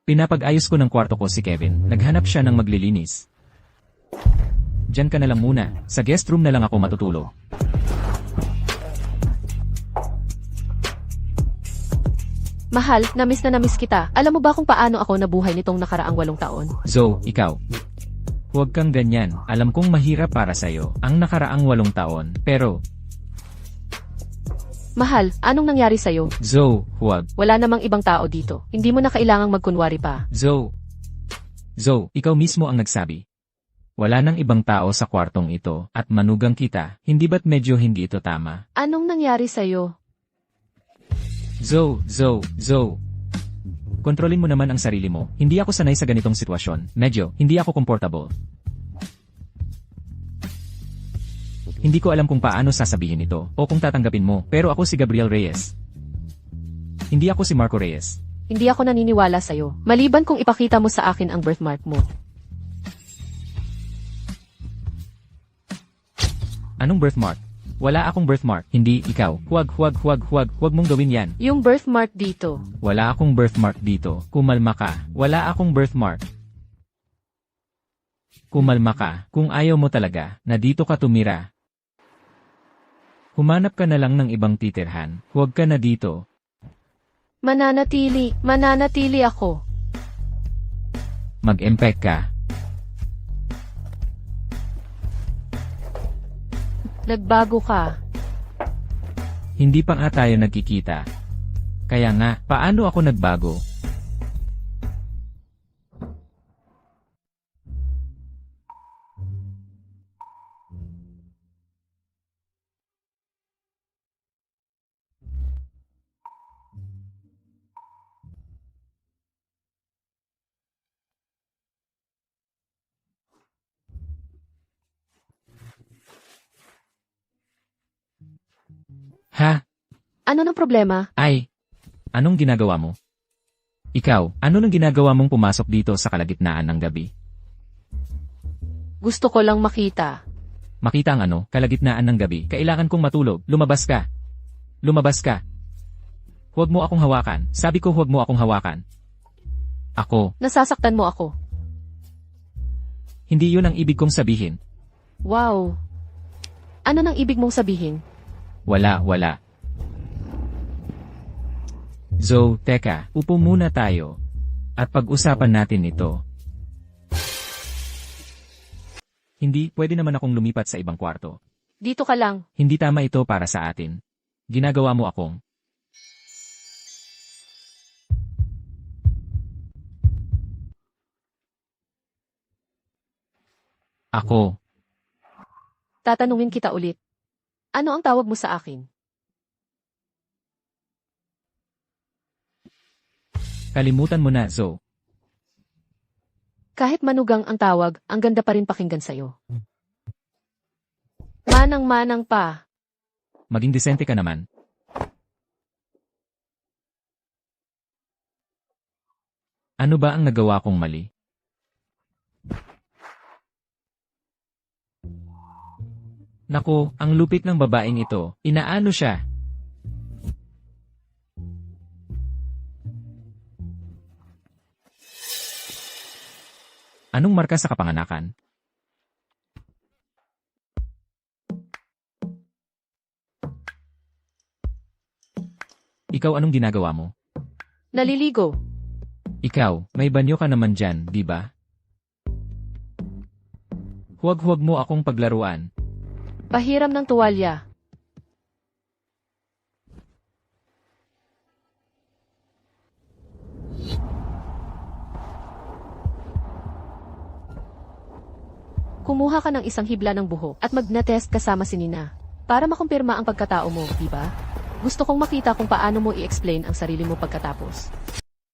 pinapag-ayos ko ng kwarto ko si Kevin. Naghanap siya ng maglilinis. Diyan ka na lang muna. Sa guest room na lang ako matutulog. Mahal, namiss na namiss kita. Alam mo ba kung paano ako nabuhay nitong nakaraang 8 taon? Zoe, ikaw. Huwag kang ganyan. Alam kong mahirap para sa'yo ang nakaraang 8 taon. Pero, Mahal, anong nangyari sa'yo? Zoe, huwag. Wala namang ibang tao dito. Hindi mo na kailangang magkunwari pa. Zoe, ikaw mismo ang nagsabi. Wala nang ibang tao sa kwartong ito at manugang kita. Hindi ba't medyo hindi ito tama? Anong nangyari sa'yo? Zoe. Kontrolin mo naman ang sarili mo. Hindi ako sanay sa ganitong sitwasyon. Medyo, hindi ako comfortable. Hindi ko alam kung paano sasabihin ito o kung tatanggapin mo, pero ako si Gabriel Reyes. Hindi ako si Marco Reyes. Hindi ako naniniwala sa'yo. Maliban kung ipakita mo sa akin ang birthmark mo. Anong birthmark? Wala akong birthmark. Hindi ikaw. Huwag mong gawin yan. Yung birthmark dito. Wala akong birthmark dito. Kumalma ka. Wala akong birthmark. Kumalma ka. Kung ayaw mo talaga na dito ka tumira, humanap ka na lang ng ibang titirhan. Huwag ka na dito. Mananatili ako. Mag-empek ka. Nagbago ka. Hindi pa nga tayo nagkikita. Kaya nga, paano ako nagbago? Ha? Ano ng problema? Ay, anong ginagawa mo? Ikaw, ano nang ginagawa mong pumasok dito sa kalagitnaan ng gabi? Gusto ko lang makita. Makita ang ano, kalagitnaan ng gabi. Kailangan kong matulog. Lumabas ka. Lumabas ka. Huwag mo akong hawakan. Sabi ko huwag mo akong hawakan. Ako, Nasasaktan mo ako. hindi yun ang ibig kong sabihin. Wow. Ano nang ibig mong sabihin? Wala. Zoe, teka, upo muna tayo. At pag-usapan natin ito. Hindi, pwede naman akong lumipat sa ibang kwarto. Dito ka lang. Hindi tama ito para sa atin. Ginagawa mo akong. Ako, Tatanungin kita ulit. Ano ang tawag mo sa akin? kalimutan mo na, Zoe. Kahit manugang ang tawag, ang ganda pa rin pakinggan sa'yo. Manang-manang pa. Maging disente ka naman. Ano ba ang nagawa kong mali? Nako, ang lupit ng babaeng ito. Inaano siya? Anong marka sa kapanganakan? Ikaw anong ginagawa mo? Naliligo. Ikaw, may banyo ka naman dyan, di ba? Huwag mo akong paglaruan. Pahiram ng tuwalya. Kumuha ka ng isang hibla ng buhok at mag-test kasama si Nina para makumpirma ang pagkatao mo, di ba? Gusto kong makita kung paano mo i-explain ang sarili mo pagkatapos.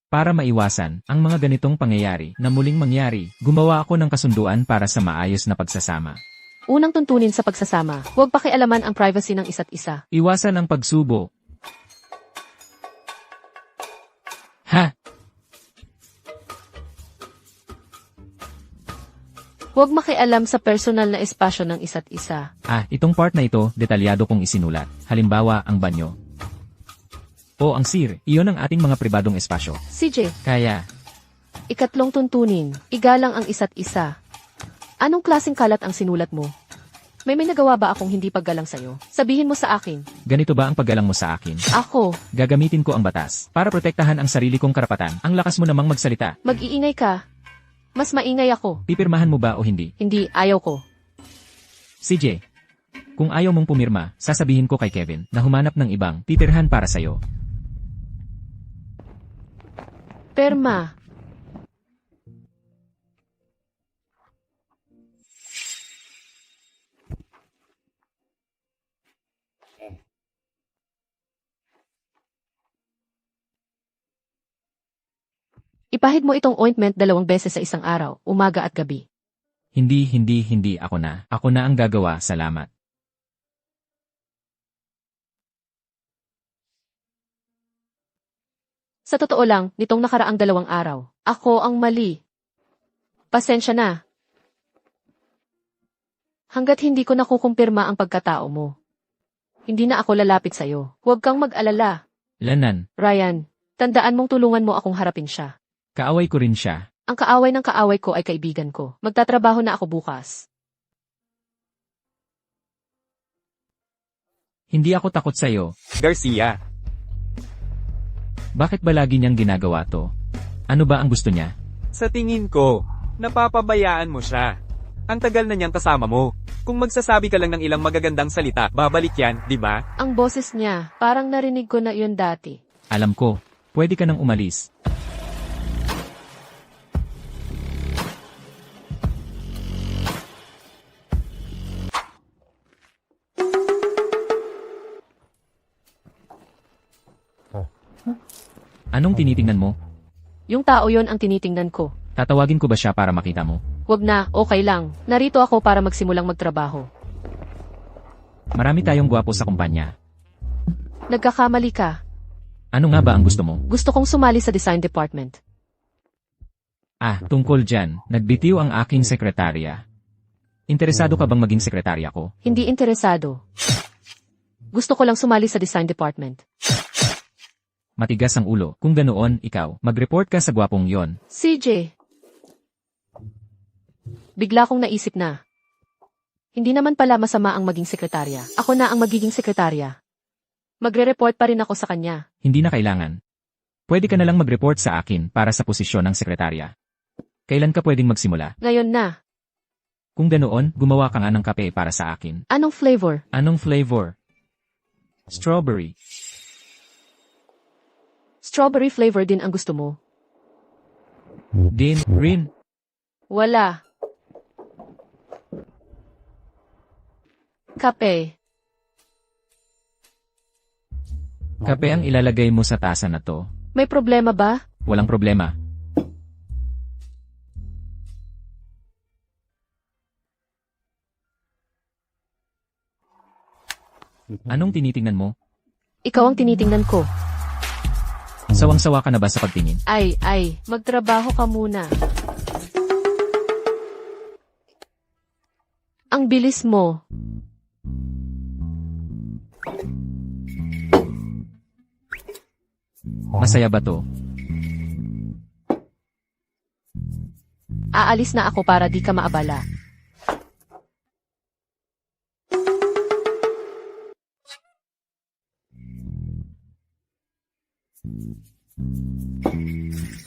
Para maiwasan ang mga ganitong pangyayari na muling mangyari, gumawa ako ng kasunduan para sa maayos na pagsasama. Unang tuntunin sa pagsasama, huwag pakialaman ang privacy ng isa't isa. Iwasan ang pagsubo. Ha! Huwag makialam sa personal na espasyo ng isa't isa. Itong part na ito, detalyado kong isinulat. Halimbawa, ang banyo. O ang sir, iyon ang ating mga pribadong espasyo. CJ, Kaya, ikatlong tuntunin, igalang ang isa't isa. Anong klaseng kalat ang sinulat mo? May nagawa ba akong hindi paggalang sa'yo? Sabihin mo sa akin. ganito ba ang paggalang mo sa akin? Ako, Gagamitin ko ang batas para protektahan ang sarili kong karapatan. Ang lakas mo namang magsalita. mag-iingay ka. Mas maingay ako. Pipirmahan mo ba o hindi? Hindi, ayaw ko. CJ, kung ayaw mong pumirma, sasabihin ko kay Kevin na humanap ng ibang titirhan para sa'yo. Perma. Ipahid mo itong ointment 2 beses sa isang araw, umaga at gabi. Hindi ako na. Ako na ang gagawa, salamat. Sa totoo lang, nitong nakaraang 2 araw, ako ang mali. Pasensya na. Hanggat hindi ko nakukumpirma ang pagkatao mo. Hindi na ako lalapit sa'yo. Huwag kang mag-alala. Lanan, Ryan, tandaan mong tulungan mo akong harapin siya. kaaway ko rin siya. Ang kaaway ng kaaway ko ay kaibigan ko. Magtatrabaho na ako bukas. Hindi ako takot sa'yo. Garcia, Bakit ba lagi niyang ginagawa to? Ano ba ang gusto niya? sa tingin ko, napapabayaan mo siya. Ang tagal na niyang kasama mo. Kung magsasabi ka lang ng ilang magagandang salita, babalik yan, di ba? Ang boses niya, parang narinig ko na yun dati. Alam ko, pwede ka nang umalis. Anong tinitingnan mo? Yung tao yon ang tinitingnan ko. Tatawagin ko ba siya para makita mo? Wag na, okay lang. Narito ako para magsimulang magtrabaho. Marami tayong gwapo sa kumpanya. Nagkakamali ka. Ano nga ba ang gusto mo? Gusto kong sumali sa design department. Tungkol dyan, nagbitiw ang aking sekretarya. Interesado ka bang maging sekretarya ko? Hindi interesado. Gusto ko lang sumali sa design department. Matigas ang ulo. Kung ganoon, ikaw, mag-report ka sa gwapong yon. CJ. Bigla kong naisip na. Hindi naman pala masama ang maging sekretarya. Ako na ang magiging sekretarya. Magre-report pa rin ako sa kanya. Hindi na kailangan. Pwede ka na lang mag-report sa akin para sa posisyon ng sekretarya. Kailan ka pwedeng magsimula? Ngayon na. Kung ganoon, gumawa ka nga ng kape para sa akin. Anong flavor? Anong flavor? Strawberry. Strawberry flavor din ang gusto mo? Rin. Wala. Kape. Kape ang ilalagay mo sa tasa na to. May problema ba? Walang problema. Anong tinitingnan mo? Ikaw ang tinitingnan ko. Sawang-sawa ka na ba sa pagtingin? Ay, magtrabaho ka muna. Ang bilis mo. Masaya ba to? Aalis na ako para di ka maabala.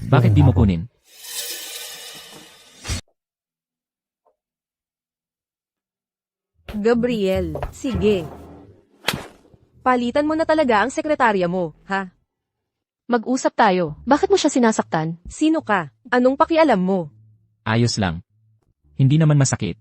Bakit di mo kunin? Gabriel, sige. Palitan mo na talaga ang sekretarya mo, ha? Mag-usap tayo. Bakit mo siya sinasaktan? Sino ka? Anong pakialam mo? Ayos lang. Hindi naman masakit.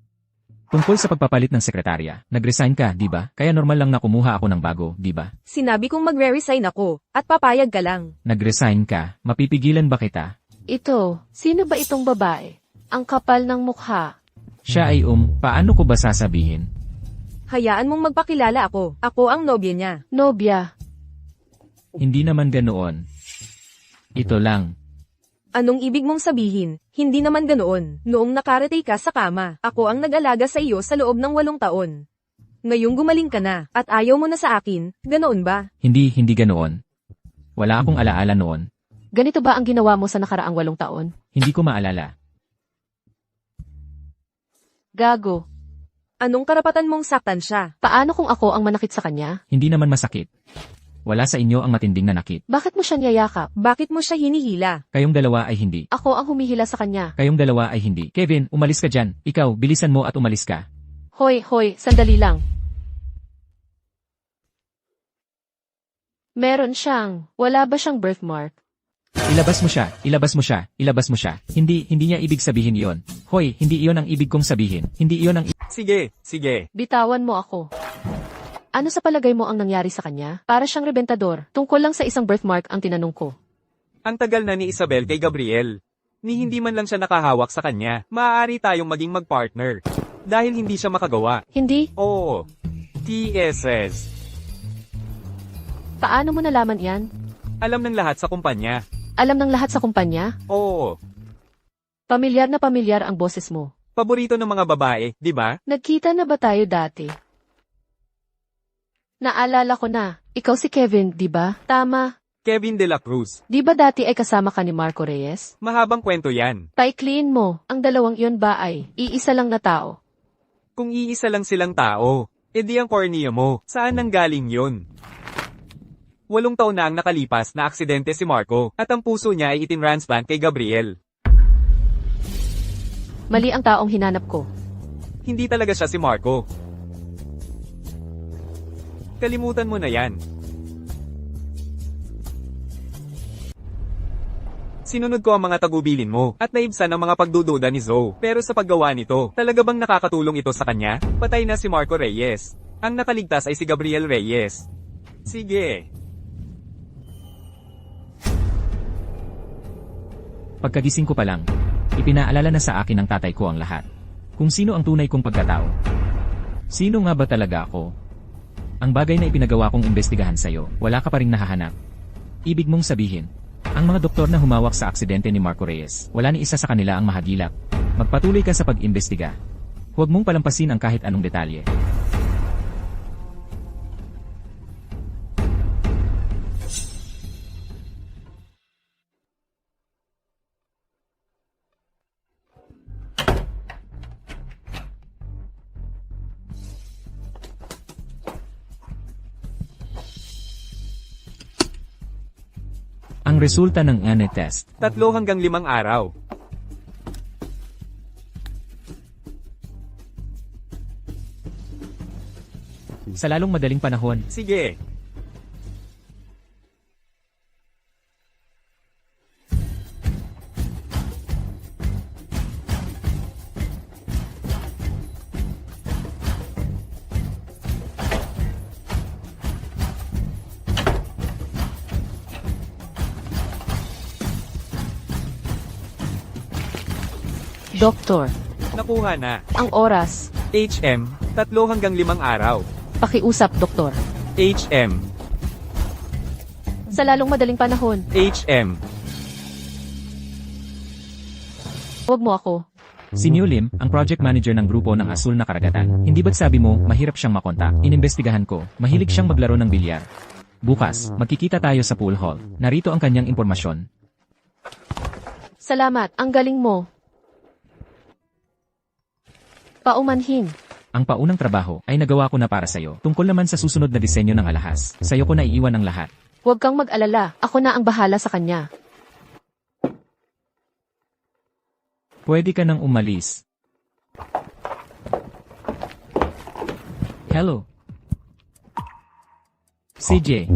Tungkol sa pagpapalit ng sekretarya, nag-resign ka, di ba? Kaya normal lang na kumuha ako ng bago, di ba? Sinabi kong magre-resign ako, at papayag ka lang. Nag-resign ka, mapipigilan ba kita? Ito, sino ba itong babae? Ang kapal ng mukha. Siya ay paano ko ba sasabihin? Hayaan mong magpakilala ako. Ako ang nobya niya. Nobya. Hindi naman ganoon. Ito lang. Anong ibig mong sabihin? Hindi naman ganoon. Noong nakaratay ka sa kama, ako ang nag-alaga sa iyo sa loob ng 8 taon. Ngayong gumaling ka na, at ayaw mo na sa akin, ganoon ba? Hindi ganoon. Wala akong alaala noon. Ganito ba ang ginawa mo sa nakaraang 8 taon? Hindi ko maalala. Gago. Anong karapatan mong saktan siya? Paano kung ako ang manakit sa kanya? Hindi naman masakit. Wala sa inyo ang matinding nanakit. Bakit mo siya niyayakap? Bakit mo siya hinihila? Kayong dalawa ay hindi. Ako ang humihila sa kanya. Kayong dalawa ay hindi. Kevin, umalis ka dyan. Ikaw, bilisan mo at umalis ka. Hoy, sandali lang. Meron siyang, wala ba siyang birthmark? Ilabas mo siya, ilabas mo siya, ilabas mo siya. Hindi niya ibig sabihin iyon. Hoy, hindi iyon ang ibig kong sabihin. Hindi iyon ang Sige. Bitawan mo ako. Ano sa palagay mo ang nangyari sa kanya? Para siyang rebentador. Tungkol lang sa isang birthmark ang tinanong ko. Ang tagal na ni Isabel kay Gabriel. Ni hindi man lang siya nakahawak sa kanya. Maaari tayong maging magpartner. Dahil hindi siya makagawa. Hindi? Oo. TSS. Paano mo nalaman yan? Alam ng lahat sa kumpanya. Alam ng lahat sa kumpanya? Oo. Pamilyar na pamilyar ang boses mo. Paborito ng mga babae, di ba? Nagkita na ba tayo dati? Naalala ko na. Ikaw si Kevin, di ba? Tama. Kevin de la Cruz. Di ba dati ay kasama ka ni Marco Reyes? Mahabang kwento yan. Paikliin mo, ang dalawang iyon ba ay iisa lang na tao? Kung iisa lang silang tao, edi ang cornea mo, saan nanggaling yun? 8 taon na ang nakalipas na aksidente si Marco, at ang puso niya ay itinransplant kay Gabriel. Mali ang taong hinanap ko. Hindi talaga siya si Marco. Kalimutan mo na yan. Sinunod ko ang mga tagubilin mo, at naibsan ang mga pagdududa ni Zoe. Pero sa paggawa nito, talaga bang nakakatulong ito sa kanya? Patay na si Marco Reyes. Ang nakaligtas ay si Gabriel Reyes. Sige. Pagkagising ko pa lang, ipinaalala na sa akin ng tatay ko ang lahat. Kung sino ang tunay kong pagkatao. Sino nga ba talaga ako? Ang bagay na ipinagawa kong imbestigahan sa'yo, wala ka pa ring nahahanap. Ibig mong sabihin, ang mga doktor na humawak sa aksidente ni Marco Reyes, wala ni isa sa kanila ang mahagilap. Magpatuloy ka sa pag-imbestiga. Huwag mong palampasin ang kahit anong detalye. Ang resulta ng ANE test. 3 hanggang 5 araw. Sa lalong madaling panahon, Sige. Doktor, Nakuha na. ang oras. HM, 3 hanggang 5 araw. Pakiusap, doktor. HM, Sa lalong madaling panahon, HM. huwag mo ako. si New Lim, ang project manager ng grupo ng Asul na Karagatan. Hindi ba't sabi mo, mahirap siyang makontak? Inimbestigahan ko, mahilig siyang maglaro ng bilyar. Bukas, magkikita tayo sa pool hall. Narito ang kanyang impormasyon. Salamat, ang galing mo. Paumanhin. Ang paunang trabaho ay nagawa ko na para sa'yo. Tungkol naman sa susunod na disenyo ng alahas, sa'yo ko na iiwan ang lahat. Huwag kang mag-alala, ako na ang bahala sa kanya. Pwede ka nang umalis. Hello. CJ.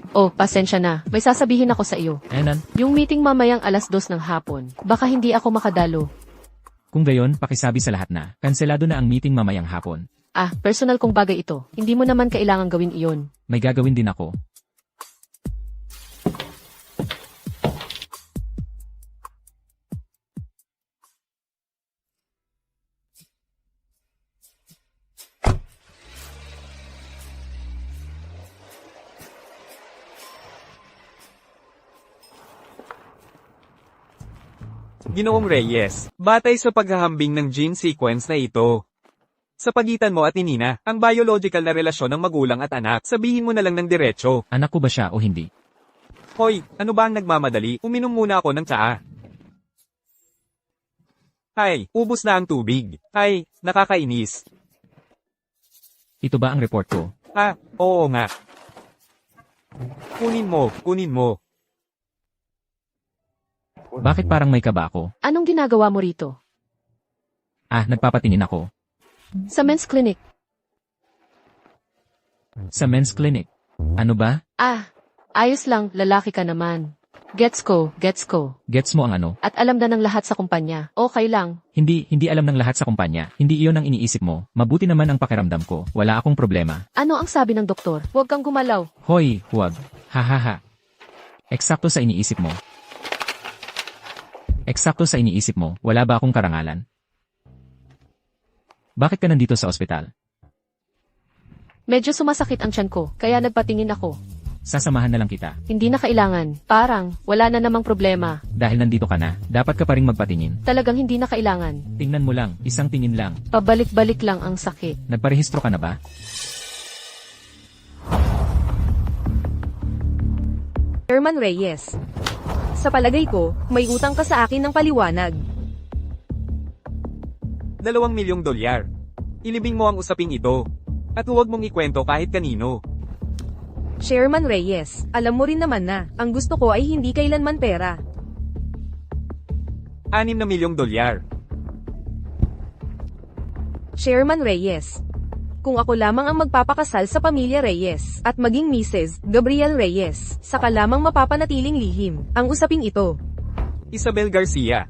Oh, pasensya na. May sasabihin ako sa iyo. Enan, Yung meeting mamayang 2:00 ng hapon. Baka hindi ako makadalo. kung gayon, pakisabi sa lahat na, kanselado na ang meeting mamayang hapon. Ah, personal kong bagay ito. Hindi mo naman kailangang gawin iyon. May gagawin din ako. Ginoong Reyes, batay sa paghahambing ng gene sequence na ito. Sa pagitan mo at ni Nina, ang biological na relasyon ng magulang at anak, sabihin mo na lang ng diretso. Anak ko ba siya o hindi? Hoy, ano ba ang nagmamadali? Uminom muna ako ng tsaa. Ay, ubos na ang tubig. Ay, nakakainis. Ito ba ang report ko? Ah, oo nga. Kunin mo, kunin mo. Bakit parang may kaba ako? Anong ginagawa mo rito? Ah, nagpapatingin ako. Sa men's clinic. Sa men's clinic. Ano ba? Ah, ayos lang, lalaki ka naman. Gets ko, gets ko. Gets mo ang ano? At alam na ng lahat sa kumpanya. Okay lang. Hindi alam ng lahat sa kumpanya. Hindi iyon ang iniisip mo. Mabuti naman ang pakiramdam ko. Wala akong problema. Ano ang sabi ng doktor? Huwag kang gumalaw. Hoy, huwag. Hahaha. Eksakto sa iniisip mo. Eksakto sa iniisip mo. Wala ba akong karangalan? Bakit ka nandito sa ospital? Medyo sumasakit ang tiyan ko, kaya nagpatingin ako. Sasamahan na lang kita. Hindi na kailangan. Parang, wala na namang problema. Dahil nandito ka na, dapat ka pa ring magpatingin. Talagang hindi na kailangan. Tingnan mo lang, isang tingin lang. Pabalik-balik lang ang sakit. Nagparehistro ka na ba? Chairman Reyes. Sa palagay ko, may utang ka sa akin ng paliwanag. $2 milyong. Ilibing mo ang usaping ito. At huwag mong ikwento kahit kanino. Chairman Reyes, alam mo rin naman na, ang gusto ko ay hindi kailanman pera. $6 milyong. Chairman Reyes. Kung ako lamang ang magpapakasal sa pamilya Reyes, at maging Mrs. Gabriel Reyes, saka lamang mapapanatiling lihim, ang usaping ito. Isabel Garcia.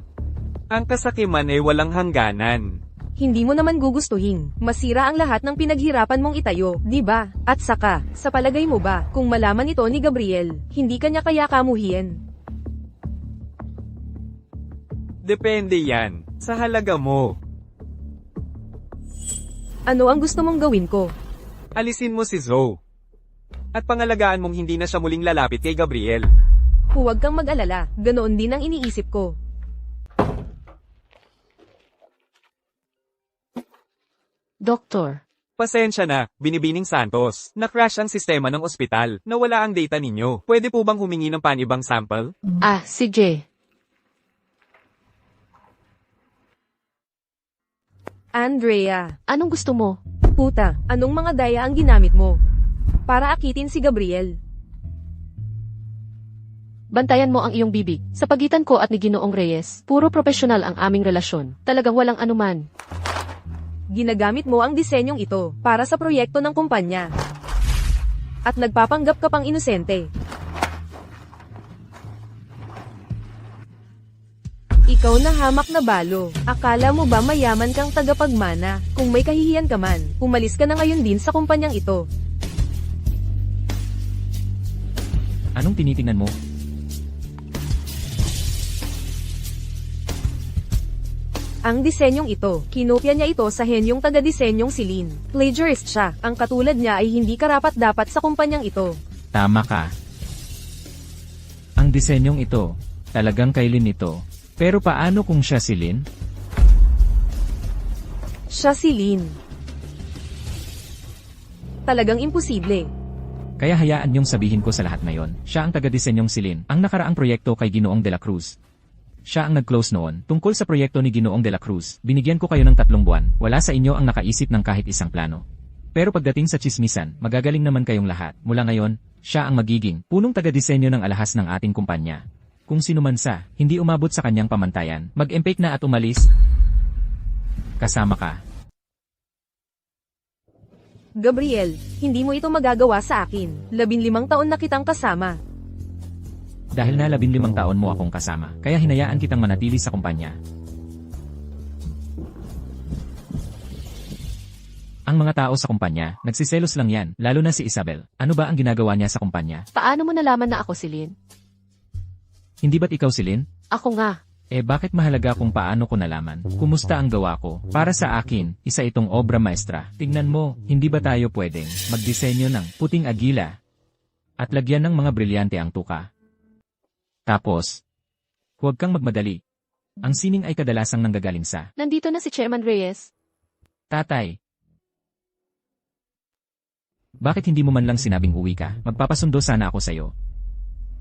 Ang kasakiman ay walang hangganan. Hindi mo naman gugustuhin. Masira ang lahat ng pinaghirapan mong itayo, di ba? At saka, sa palagay mo ba, kung malaman ito ni Gabriel, hindi kanya kaya kamuhian? Depende yan. Sa halaga mo. Ano ang gusto mong gawin ko? Alisin mo si Zoe. At pangalagaan mong hindi na siya muling lalapit kay Gabriel. Huwag kang mag-alala, ganoon din ang iniisip ko. Doktor, Pasensya na, Binibining Santos. Na-crash ang sistema ng ospital. Nawala ang data ninyo. Pwede po bang humingi ng panibang sample? sige. Andrea, Anong gusto mo? puta, anong mga daya ang ginamit mo? Para akitin si Gabriel. Bantayan mo ang iyong bibig. Sa pagitan ko at ni Ginoong Reyes, puro profesional ang aming relasyon. Talagang walang anuman. Ginagamit mo ang disenyong ito para sa proyekto ng kumpanya. At nagpapanggap ka pang inosente. Ikaw na hamak na balo. Akala mo ba mayaman kang tagapagmana? Kung may kahihiyan ka man, umalis ka na ngayon din sa kumpanyang ito. Anong tinitingnan mo? Ang disenyong ito, kinopya niya ito sa henyong taga-disenyong si Lin. Plagiarist siya, ang katulad niya ay hindi karapat-dapat sa kumpanyang ito. Tama ka. Ang disenyong ito, talagang kay Lin ito. Pero paano kung siya si Lin? Siya si Lin. Talagang imposible. Kaya hayaan niyong sabihin ko sa lahat ngayon, siya ang taga-disenyong si Lin, ang nakaraang proyekto kay Ginoong de la Cruz. Siya ang nag-close noon, tungkol sa proyekto ni Ginoong de la Cruz, binigyan ko kayo ng 3 buwan, wala sa inyo ang nakaisip ng kahit isang plano. Pero pagdating sa tsismisan, magagaling naman kayong lahat, mula ngayon, siya ang magiging punong taga-disenyo ng alahas ng ating kumpanya. Kung sino man sa, hindi umabot sa kanyang pamantayan, mag-empake na at umalis. Kasama ka. Gabriel, hindi mo ito magagawa sa akin. 15 taon na kitang kasama. Dahil na 15 taon mo akong kasama, kaya hinayaan kitang manatili sa kumpanya. Ang mga tao sa kumpanya, nagsiselos lang yan, lalo na si Isabel. Ano ba ang ginagawa niya sa kumpanya? Paano mo nalaman na ako si Lynn? Hindi ba't ikaw si Lynn? Ako nga. Bakit mahalaga kung paano ko nalaman? Kumusta ang gawa ko? Para sa akin, isa itong obra maestra. Tingnan mo, hindi ba tayo pwedeng magdisenyo ng puting agila at lagyan ng mga brilyante ang tuka? Tapos, huwag kang magmadali. Ang sining ay kadalasang nanggagaling sa Nandito na si Chairman Reyes. tatay. Bakit hindi mo man lang sinabing uwi ka? Magpapasundo sana ako sa'yo.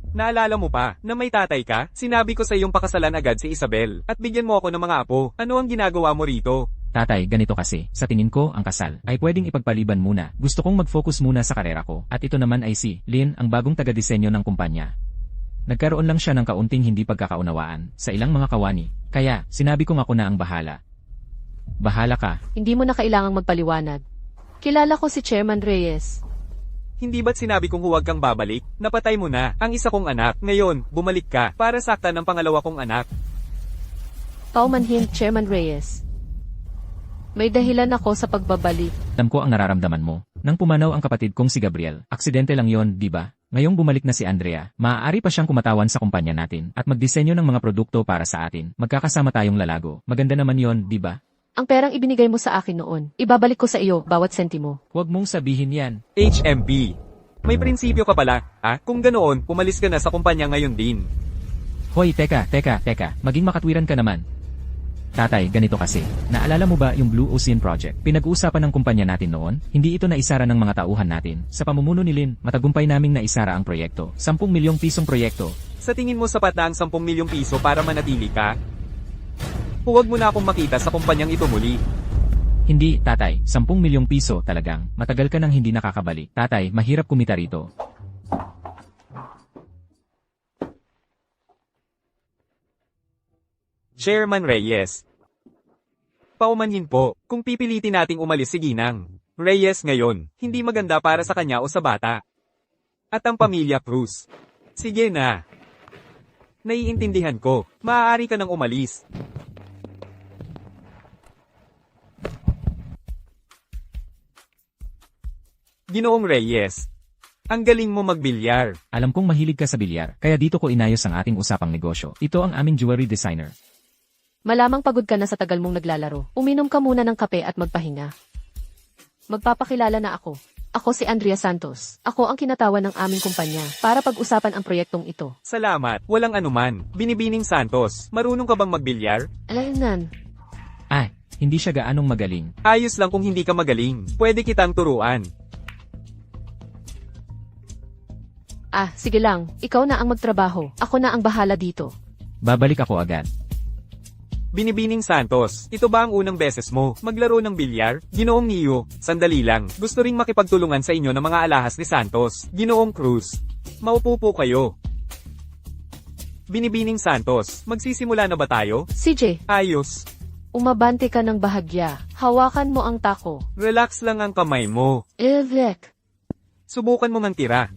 Naalala mo pa, na may tatay ka? Sinabi ko sa iyong pakasalan agad si Isabel, at bigyan mo ako ng mga apo. Ano ang ginagawa mo rito? Tatay, ganito kasi. Sa tingin ko, ang kasal ay pwedeng ipagpaliban muna. Gusto kong mag-focus muna sa karera ko. At ito naman ay si Lynn, ang bagong taga-disenyo ng kumpanya. Nagkaroon lang siya ng kaunting hindi pagkakaunawaan sa ilang mga kawani. Kaya, sinabi kong ako na ang bahala. Bahala ka. Hindi mo na kailangang magpaliwanag. Kilala ko si Chairman Reyes. Hindi ba't sinabi kong huwag kang babalik? Napatay mo na, ang isa kong anak. Ngayon, bumalik ka, para saktan ng pangalawa kong anak. Paumanhin, Chairman Reyes. May dahilan ako sa pagbabalik. Alam ko ang nararamdaman mo. Nang pumanaw ang kapatid kong si Gabriel, aksidente lang yon, di ba? Ngayong bumalik na si Andrea, maaari pa siyang kumatawan sa kumpanya natin at magdisenyo ng mga produkto para sa atin. Magkakasama tayong lalago. Maganda naman yon, di ba? Ang perang ibinigay mo sa akin noon, ibabalik ko sa iyo bawat sentimo. Huwag mong sabihin yan. HMP. May prinsipyo ka pala, ha? Kung ganoon, pumalis ka na sa kumpanya ngayon din. Hoy, teka. Maging makatwiran ka naman. Tatay, ganito kasi. Naalala mo ba yung Blue Ocean Project? Pinag-uusapan ng kumpanya natin noon? Hindi ito naisara ng mga tauhan natin. Sa pamumuno ni Lynn, matagumpay naming naisara ang proyekto. 10 milyong pisong proyekto. Sa tingin mo sapat na ang 10 milyong piso para manatili ka? Huwag mo na akong makita sa kumpanyang ito muli. Hindi, tatay. 10 milyong piso talagang. Matagal ka nang hindi nakakabalik. Tatay, mahirap kumita rito. Chairman Reyes. Paumanhin po, kung pipilitin nating umalis si Ginang Reyes ngayon, hindi maganda para sa kanya o sa bata. At ang pamilya Cruz. Sige na. Naiintindihan ko, maaari ka nang umalis. Ginoong Reyes. Ang galing mo magbilyar. Alam kong mahilig ka sa bilyar, kaya dito ko inayos ang ating usapang negosyo. Ito ang aming jewelry designer. Malamang pagod ka na sa tagal mong naglalaro. Uminom ka muna ng kape at magpahinga. Magpapakilala na ako. Ako si Andrea Santos. Ako ang kinatawan ng aming kumpanya para pag-usapan ang proyektong ito. Salamat, walang anuman. Binibining Santos, marunong ka bang magbilyar? Alaynan. Hindi siya gaanong magaling. Ayos lang kung hindi ka magaling. Pwede kitang turuan. Sige lang. Ikaw na ang magtrabaho. Ako na ang bahala dito. Babalik ako agad. Binibining Santos, ito ba ang unang beses mo maglaro ng bilyar? Ginoong Neo, sandali lang. Gusto ring makipagtulungan sa inyo ng mga alahas ni Santos. Ginoong Cruz, maupo po kayo. Binibining Santos, magsisimula na ba tayo? CJ, Ayos. umabante ka ng bahagya. Hawakan mo ang tako. Relax lang ang kamay mo. Evek. Subukan mo mantira.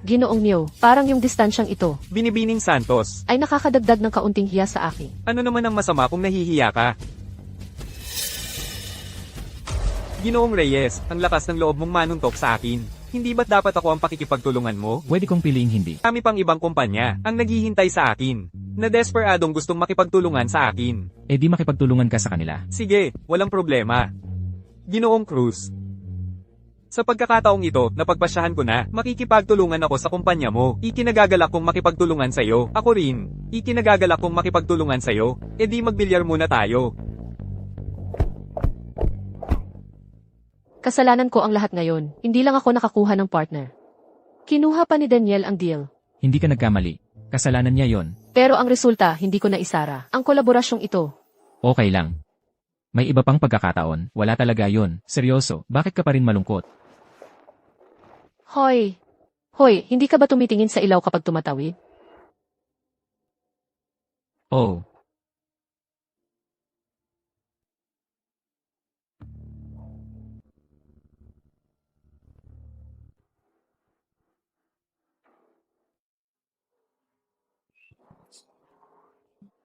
Ginoong Neo, parang yung distansyang ito Binibining Santos, ay nakakadagdag ng kaunting hiya sa akin. ano naman ang masama kung nahihiya ka? Ginoong Reyes, ang lakas ng loob mong manuntok sa akin. Hindi ba't dapat ako ang pakikipagtulungan mo? Pwede kong piliing hindi. Kami pang ibang kumpanya ang naghihintay sa akin, na desperadong gustong makipagtulungan sa akin. Di makipagtulungan ka sa kanila. Sige, walang problema. Ginoong Cruz. Sa pagkakataong ito, napagpasyahan ko na, makikipagtulungan ako sa kumpanya mo. Ikinagagalak kong makipagtulungan sa'yo. Ako rin. Ikinagagalak kong makipagtulungan sa'yo. Di magbilyar muna tayo. Kasalanan ko ang lahat ngayon. Hindi lang ako nakakuha ng partner. Kinuha pa ni Daniel ang deal. Hindi ka nagkamali. Kasalanan niya yon. Pero ang resulta, hindi ko naisara. Ang kolaborasyong ito. Okay lang. May iba pang pagkakataon. Wala talaga yon. Seryoso, bakit ka pa rin malungkot? Hoy, hindi ka ba tumitingin sa ilaw kapag tumatawid? Oh.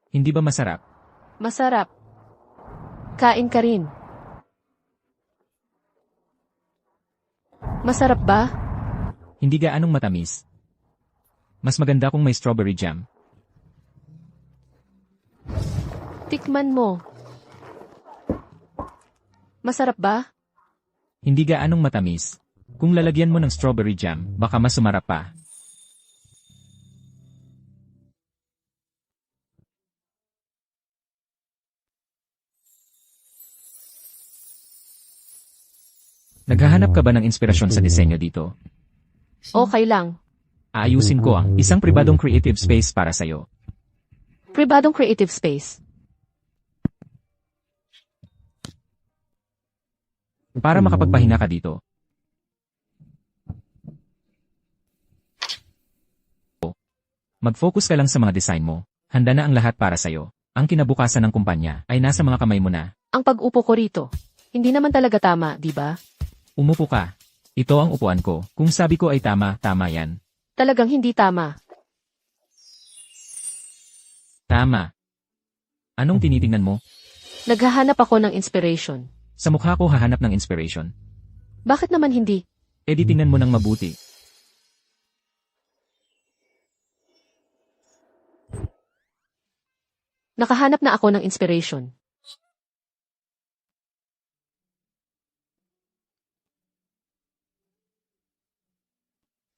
Hindi ba masarap? Masarap. Kain ka rin. Masarap ba? Hindi gaanong matamis. Mas maganda kung may strawberry jam. Tikman mo. Masarap ba? Hindi gaanong matamis. Kung lalagyan mo ng strawberry jam, baka mas sumarap pa. Naghahanap ka ba ng inspirasyon sa disenyo dito? Okay lang. Aayusin ko ang isang pribadong creative space para sa'yo. Pribadong creative space. Para makapagpahinga ka dito. Mag-focus ka lang sa mga design mo. Handa na ang lahat para sa'yo. Ang kinabukasan ng kumpanya ay nasa mga kamay mo na. Ang pag-upo ko rito. Hindi naman talaga tama, di ba? Umupo ka. Ito ang upuan ko. Kung sabi ko ay tama, tama yan. Talagang hindi tama. Tama. Anong tinitingnan mo? Naghahanap ako ng inspiration. Sa mukha ko hahanap ng inspiration. Bakit naman hindi? E di tingnan mo ng mabuti. Nakahanap na ako ng inspiration.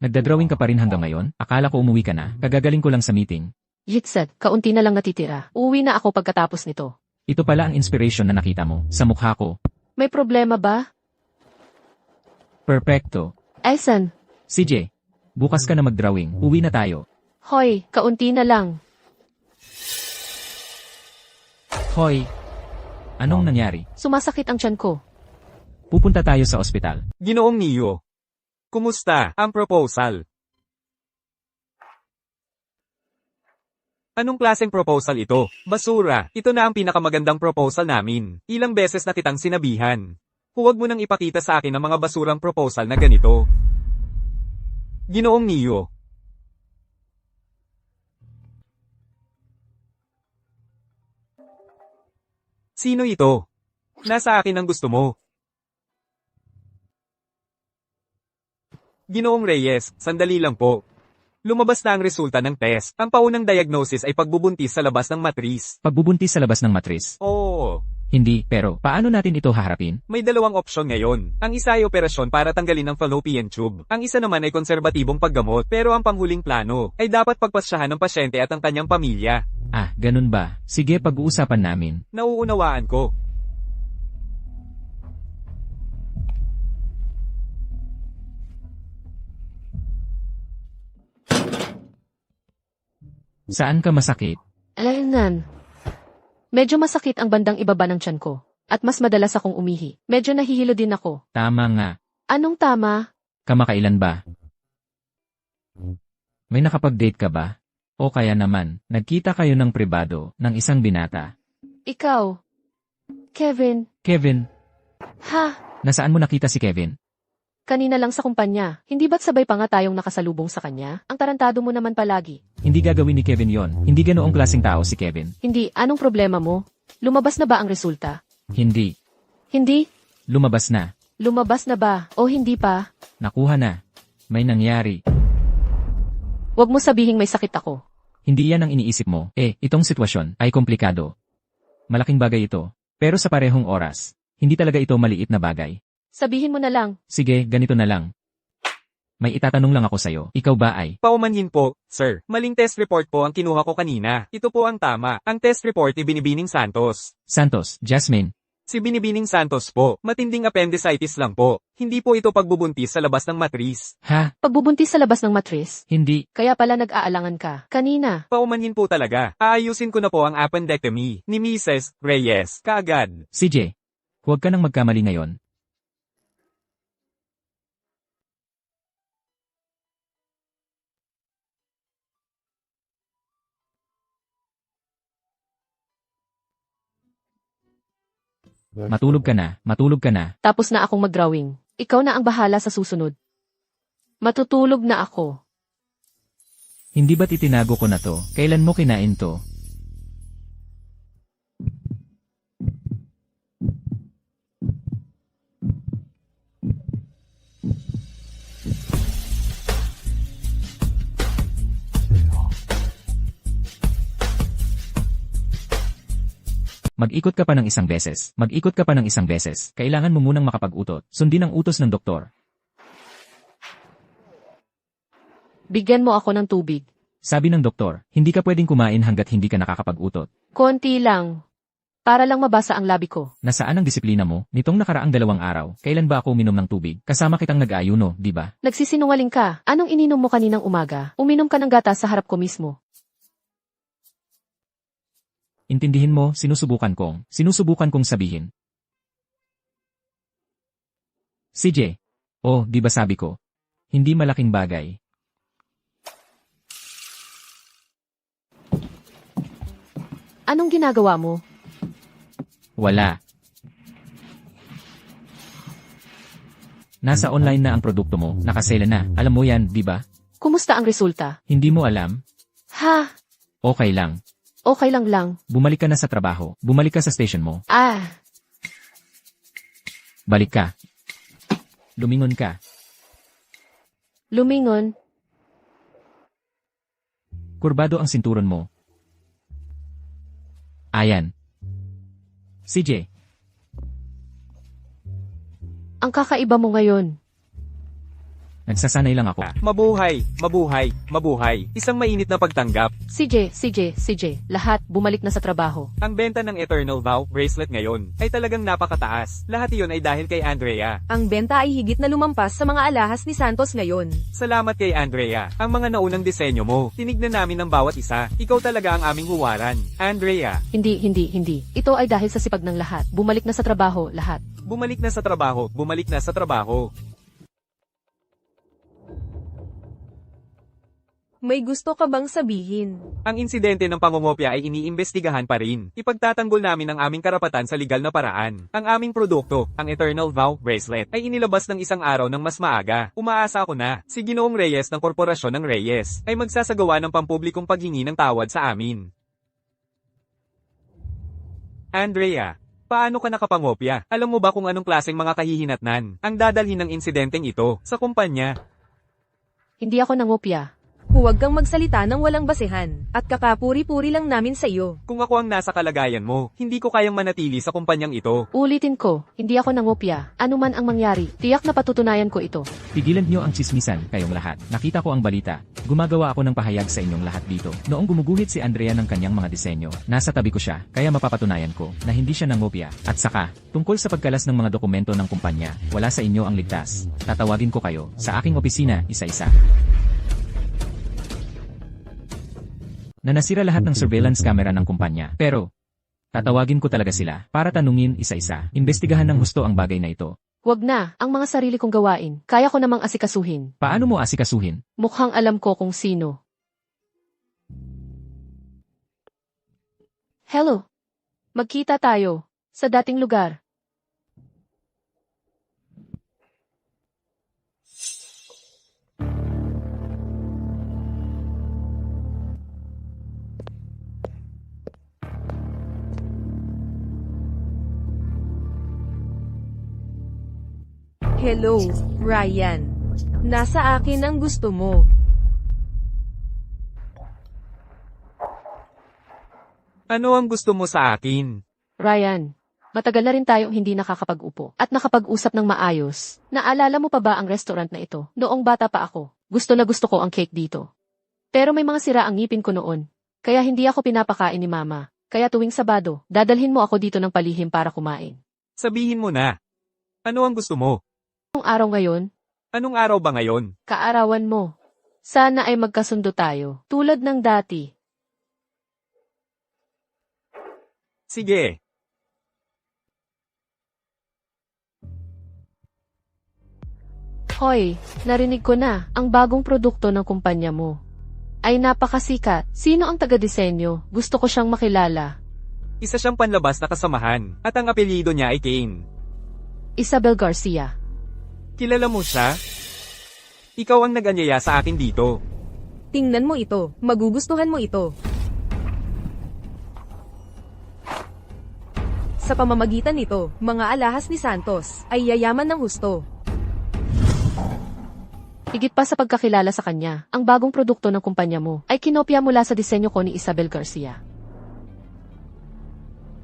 Nagdadrawing ka pa rin hanggang ngayon? Akala ko umuwi ka na. Kagagaling ko lang sa meeting. Yitset, kaunti na lang natitira. Uuwi na ako pagkatapos nito. Ito pala ang inspiration na nakita mo. Sa mukha ko. May problema ba? Perfecto. Aysan, CJ, bukas ka na mag-drawing. Uwi na tayo. hoy, kaunti na lang. Hoy! Anong nangyari? Sumasakit ang tiyan ko. Pupunta tayo sa ospital. Ginoong Neo. Kumusta ang proposal? Anong klaseng proposal ito? Basura, ito na ang pinakamagandang proposal namin. Ilang beses na kitang sinabihan. Huwag mo nang ipakita sa akin ang mga basurang proposal na ganito. Ginoong Neo. Sino ito? Nasa akin ang gusto mo. Ginoong Reyes, sandali lang po. Lumabas na ang resulta ng test. Ang paunang diagnosis ay pagbubuntis sa labas ng matris. Pagbubuntis sa labas ng matris. Oo, Hindi, pero paano natin ito haharapin? may dalawang opsyon ngayon. Ang isa ay operasyon para tanggalin ang fallopian tube. Ang isa naman ay konserbatibong paggamot. Pero ang panghuling plano ay dapat pagpasyahan ng pasyente at ang kanyang pamilya. Ah, ganun ba? Sige, pag-uusapan namin. Nauunawaan ko. Saan ka masakit? Alangan. Medyo masakit ang bandang ibaba ng tiyan ko. At mas madalas akong umihi. Medyo nahihilo din ako. Tama nga. Anong tama? Kamakailan ba? May nakapag-date ka ba? O kaya naman, nagkita kayo ng pribado ng isang binata? Ikaw. Kevin. Kevin, Ha? nasaan mo nakita si Kevin? Kanina lang sa kumpanya. Hindi ba't sabay pa nga tayong nakasalubong sa kanya? Ang tarantado mo naman palagi. Hindi gagawin ni Kevin yon. Hindi ganoong klaseng tao si Kevin. Hindi, anong problema mo? Lumabas na ba ang resulta? Hindi. Hindi? Lumabas na. Lumabas na ba? O hindi pa? Nakuha na. May nangyari. Huwag mo sabihing may sakit ako. Hindi yan ang iniisip mo. Itong sitwasyon ay komplikado. Malaking bagay ito. Pero sa parehong oras, hindi talaga ito maliit na bagay. Sabihin mo na lang. Sige, ganito na lang. May itatanong lang ako sa'yo. Ikaw ba ay? Paumanhin po, sir. Maling test report po ang kinuha ko kanina. Ito po ang tama. Ang test report ni Binibining Santos. Santos, Jasmine. Si Binibining Santos po. Matinding appendicitis lang po. Hindi po ito pagbubuntis sa labas ng matris. Ha? Pagbubuntis sa labas ng matris? Hindi. Kaya pala nag-aalangan ka. Kanina. Paumanhin po talaga. Aayusin ko na po ang appendectomy ni Mrs. Reyes. Kaagad. CJ, huwag ka nang magkamali ngayon. Matulog ka na, matulog ka na. Tapos na akong mag-drawing. Ikaw na ang bahala sa susunod. Matutulog na ako. Hindi ba't itinago ko na to? Kailan mo kinain to? Mag-ikot ka pa ng isang beses. Mag-ikot ka pa ng isang beses. Kailangan mo munang makapag-utot. Sundin ang utos ng doktor. Bigyan mo ako ng tubig. Sabi ng doktor, hindi ka pwedeng kumain hanggat hindi ka nakakapag-utot. Konti lang. Para lang mabasa ang labi ko. Nasaan ang disiplina mo? Nitong nakaraang 2 araw, kailan ba ako uminom ng tubig? Kasama kitang nag-aayuno, di ba? Nagsisinungaling ka. Anong ininom mo kaninang umaga? Uminom ka ng gatas sa harap ko mismo. Intindihin mo, sinusubukan kong sabihin. CJ. Oh, di ba sabi ko? Hindi malaking bagay. Anong ginagawa mo? Wala. Nasa online na ang produkto mo, nakasela na. Alam mo yan, di ba? Kumusta ang resulta? Hindi mo alam? Ha? Okay lang. Okay lang. Bumalik ka na sa trabaho. Bumalik ka sa station mo. Ah, Balik ka. Lumingon ka. lumingon. Kurbado ang sinturon mo. Ayan. CJ. Ang kakaiba mo ngayon. Nagsasanay lang ako. Mabuhay. Isang mainit na pagtanggap. CJ, lahat bumalik na sa trabaho. Ang benta ng Eternal Vow bracelet ngayon ay talagang napakataas. Lahat iyon ay dahil kay Andrea. Ang benta ay higit na lumampas sa mga alahas ni Santos ngayon. Salamat kay Andrea. Ang mga naunang disenyo mo, tinignan namin ng bawat isa. Ikaw talaga ang aming huwaran. Andrea, Hindi. Ito ay dahil sa sipag ng lahat. Bumalik na sa trabaho, lahat. bumalik na sa trabaho. May gusto ka bang sabihin? Ang insidente ng pangungopya ay iniimbestigahan pa rin. Ipagtatanggol namin ang aming karapatan sa legal na paraan. Ang aming produkto, ang Eternal Vow Bracelet, ay inilabas ng isang araw ng mas maaga. Umaasa ako na, si Ginoong Reyes ng Korporasyon ng Reyes, ay magsasagawa ng pampublikong paghingi ng tawad sa amin. Andrea, paano ka nakapangopya? Alam mo ba kung anong klaseng mga kahihinatnan ang dadalhin ng insidenteng ito sa kumpanya? Hindi ako nangopya. Huwag kang magsalita ng walang basehan, at kakapuri-puri lang namin sa iyo. Kung ako ang nasa kalagayan mo, hindi ko kayang manatili sa kumpanyang ito. Ulitin ko, hindi ako nangopya. Ano man ang mangyari, tiyak na patutunayan ko ito. Tigilan niyo ang tsismisan, kayong lahat. Nakita ko ang balita. Gumagawa ako ng pahayag sa inyong lahat dito. Noong gumuguhit si Andrea ng kanyang mga disenyo, nasa tabi ko siya, kaya mapapatunayan ko na hindi siya nangopya. At saka, tungkol sa pagkalas ng mga dokumento ng kumpanya, wala sa inyo ang ligtas. Tatawagin ko kayo sa aking opisina, isa-isa. Na nasira lahat ng surveillance camera ng kumpanya. Pero, tatawagin ko talaga sila para tanungin isa-isa. Imbestigahan ng husto ang bagay na ito. Wag na, ang mga sarili kong gawain. Kaya ko namang asikasuhin. Paano mo asikasuhin? Mukhang alam ko kung sino. Hello. Magkita tayo. Sa dating lugar. Hello, Ryan. Nasa akin ang gusto mo. Ano ang gusto mo sa akin? Ryan, matagal na rin tayong hindi nakakapag-upo at nakapag-usap ng maayos. Naalala mo pa ba ang restaurant na ito? Noong bata pa ako, gusto na gusto ko ang cake dito. Pero may mga sira ang ngipin ko noon. Kaya hindi ako pinapakain ni Mama. Kaya tuwing Sabado, dadalhin mo ako dito ng palihim para kumain. Sabihin mo na. Ano ang gusto mo? Anong araw ngayon? Anong araw ba ngayon? Kaarawan mo. Sana ay magkasundo tayo, tulad ng dati. Sige. Hoy, narinig ko na, ang bagong produkto ng kumpanya mo. Ay napakasikat. Sino ang taga-disenyo? Gusto ko siyang makilala. Isa siyang panlabas na kasamahan, at ang apelyido niya ay Kane. Isabel Garcia. Kilala mo siya? Ikaw ang nag-anyaya sa akin dito. Tingnan mo ito, magugustuhan mo ito. Sa pamamagitan nito, mga alahas ni Santos ay yayaman ng husto. Higit pa sa pagkakilala sa kanya, ang bagong produkto ng kumpanya mo ay kinopya mula sa disenyo ko ni Isabel Garcia.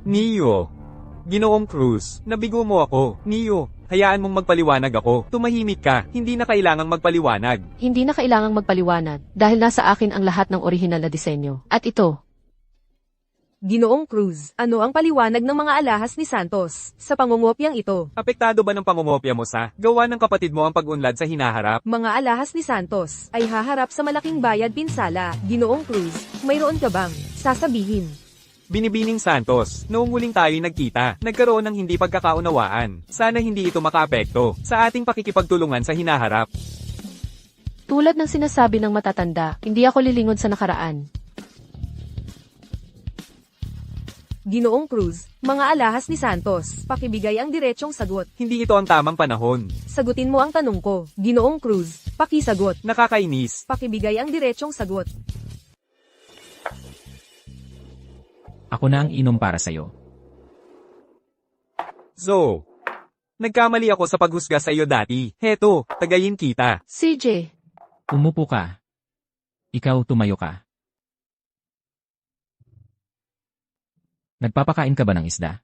Neo. Ginoong Cruz, nabigo mo ako. Neo, hayaan mong magpaliwanag ako. Tumahimik ka, hindi na kailangang magpaliwanag. Hindi na kailangang magpaliwanag dahil nasa akin ang lahat ng orihinal na disenyo. At ito, Ginoong Cruz, ano ang paliwanag ng mga alahas ni Santos sa pangungopyang ito? Apektado ba ng pangungopya mo sa gawa ng kapatid mo ang pag-unlad sa hinaharap? Mga alahas ni Santos ay haharap sa malaking bayad pinsala. Ginoong Cruz, mayroon ka bang sasabihin? Binibining Santos, noong huling tayo'y nagkita, nagkaroon ng hindi pagkakaunawaan. Sana hindi ito makaapekto sa ating pakikipagtulungan sa hinaharap. tulad ng sinasabi ng matatanda, hindi ako lilingon sa nakaraan. Ginoong Cruz, mga alahas ni Santos, pakibigay ang diretsong sagot. Hindi ito ang tamang panahon. Sagutin mo ang tanong ko. Ginoong Cruz, pakisagot. Nakakainis. Pakibigay ang diretsong sagot. Ako na ang inom para sa'yo. So, nagkamali ako sa paghusga sa iyo dati. Heto, tagayin kita. CJ, Umupo ka. Ikaw tumayo ka. Nagpapakain ka ba ng isda?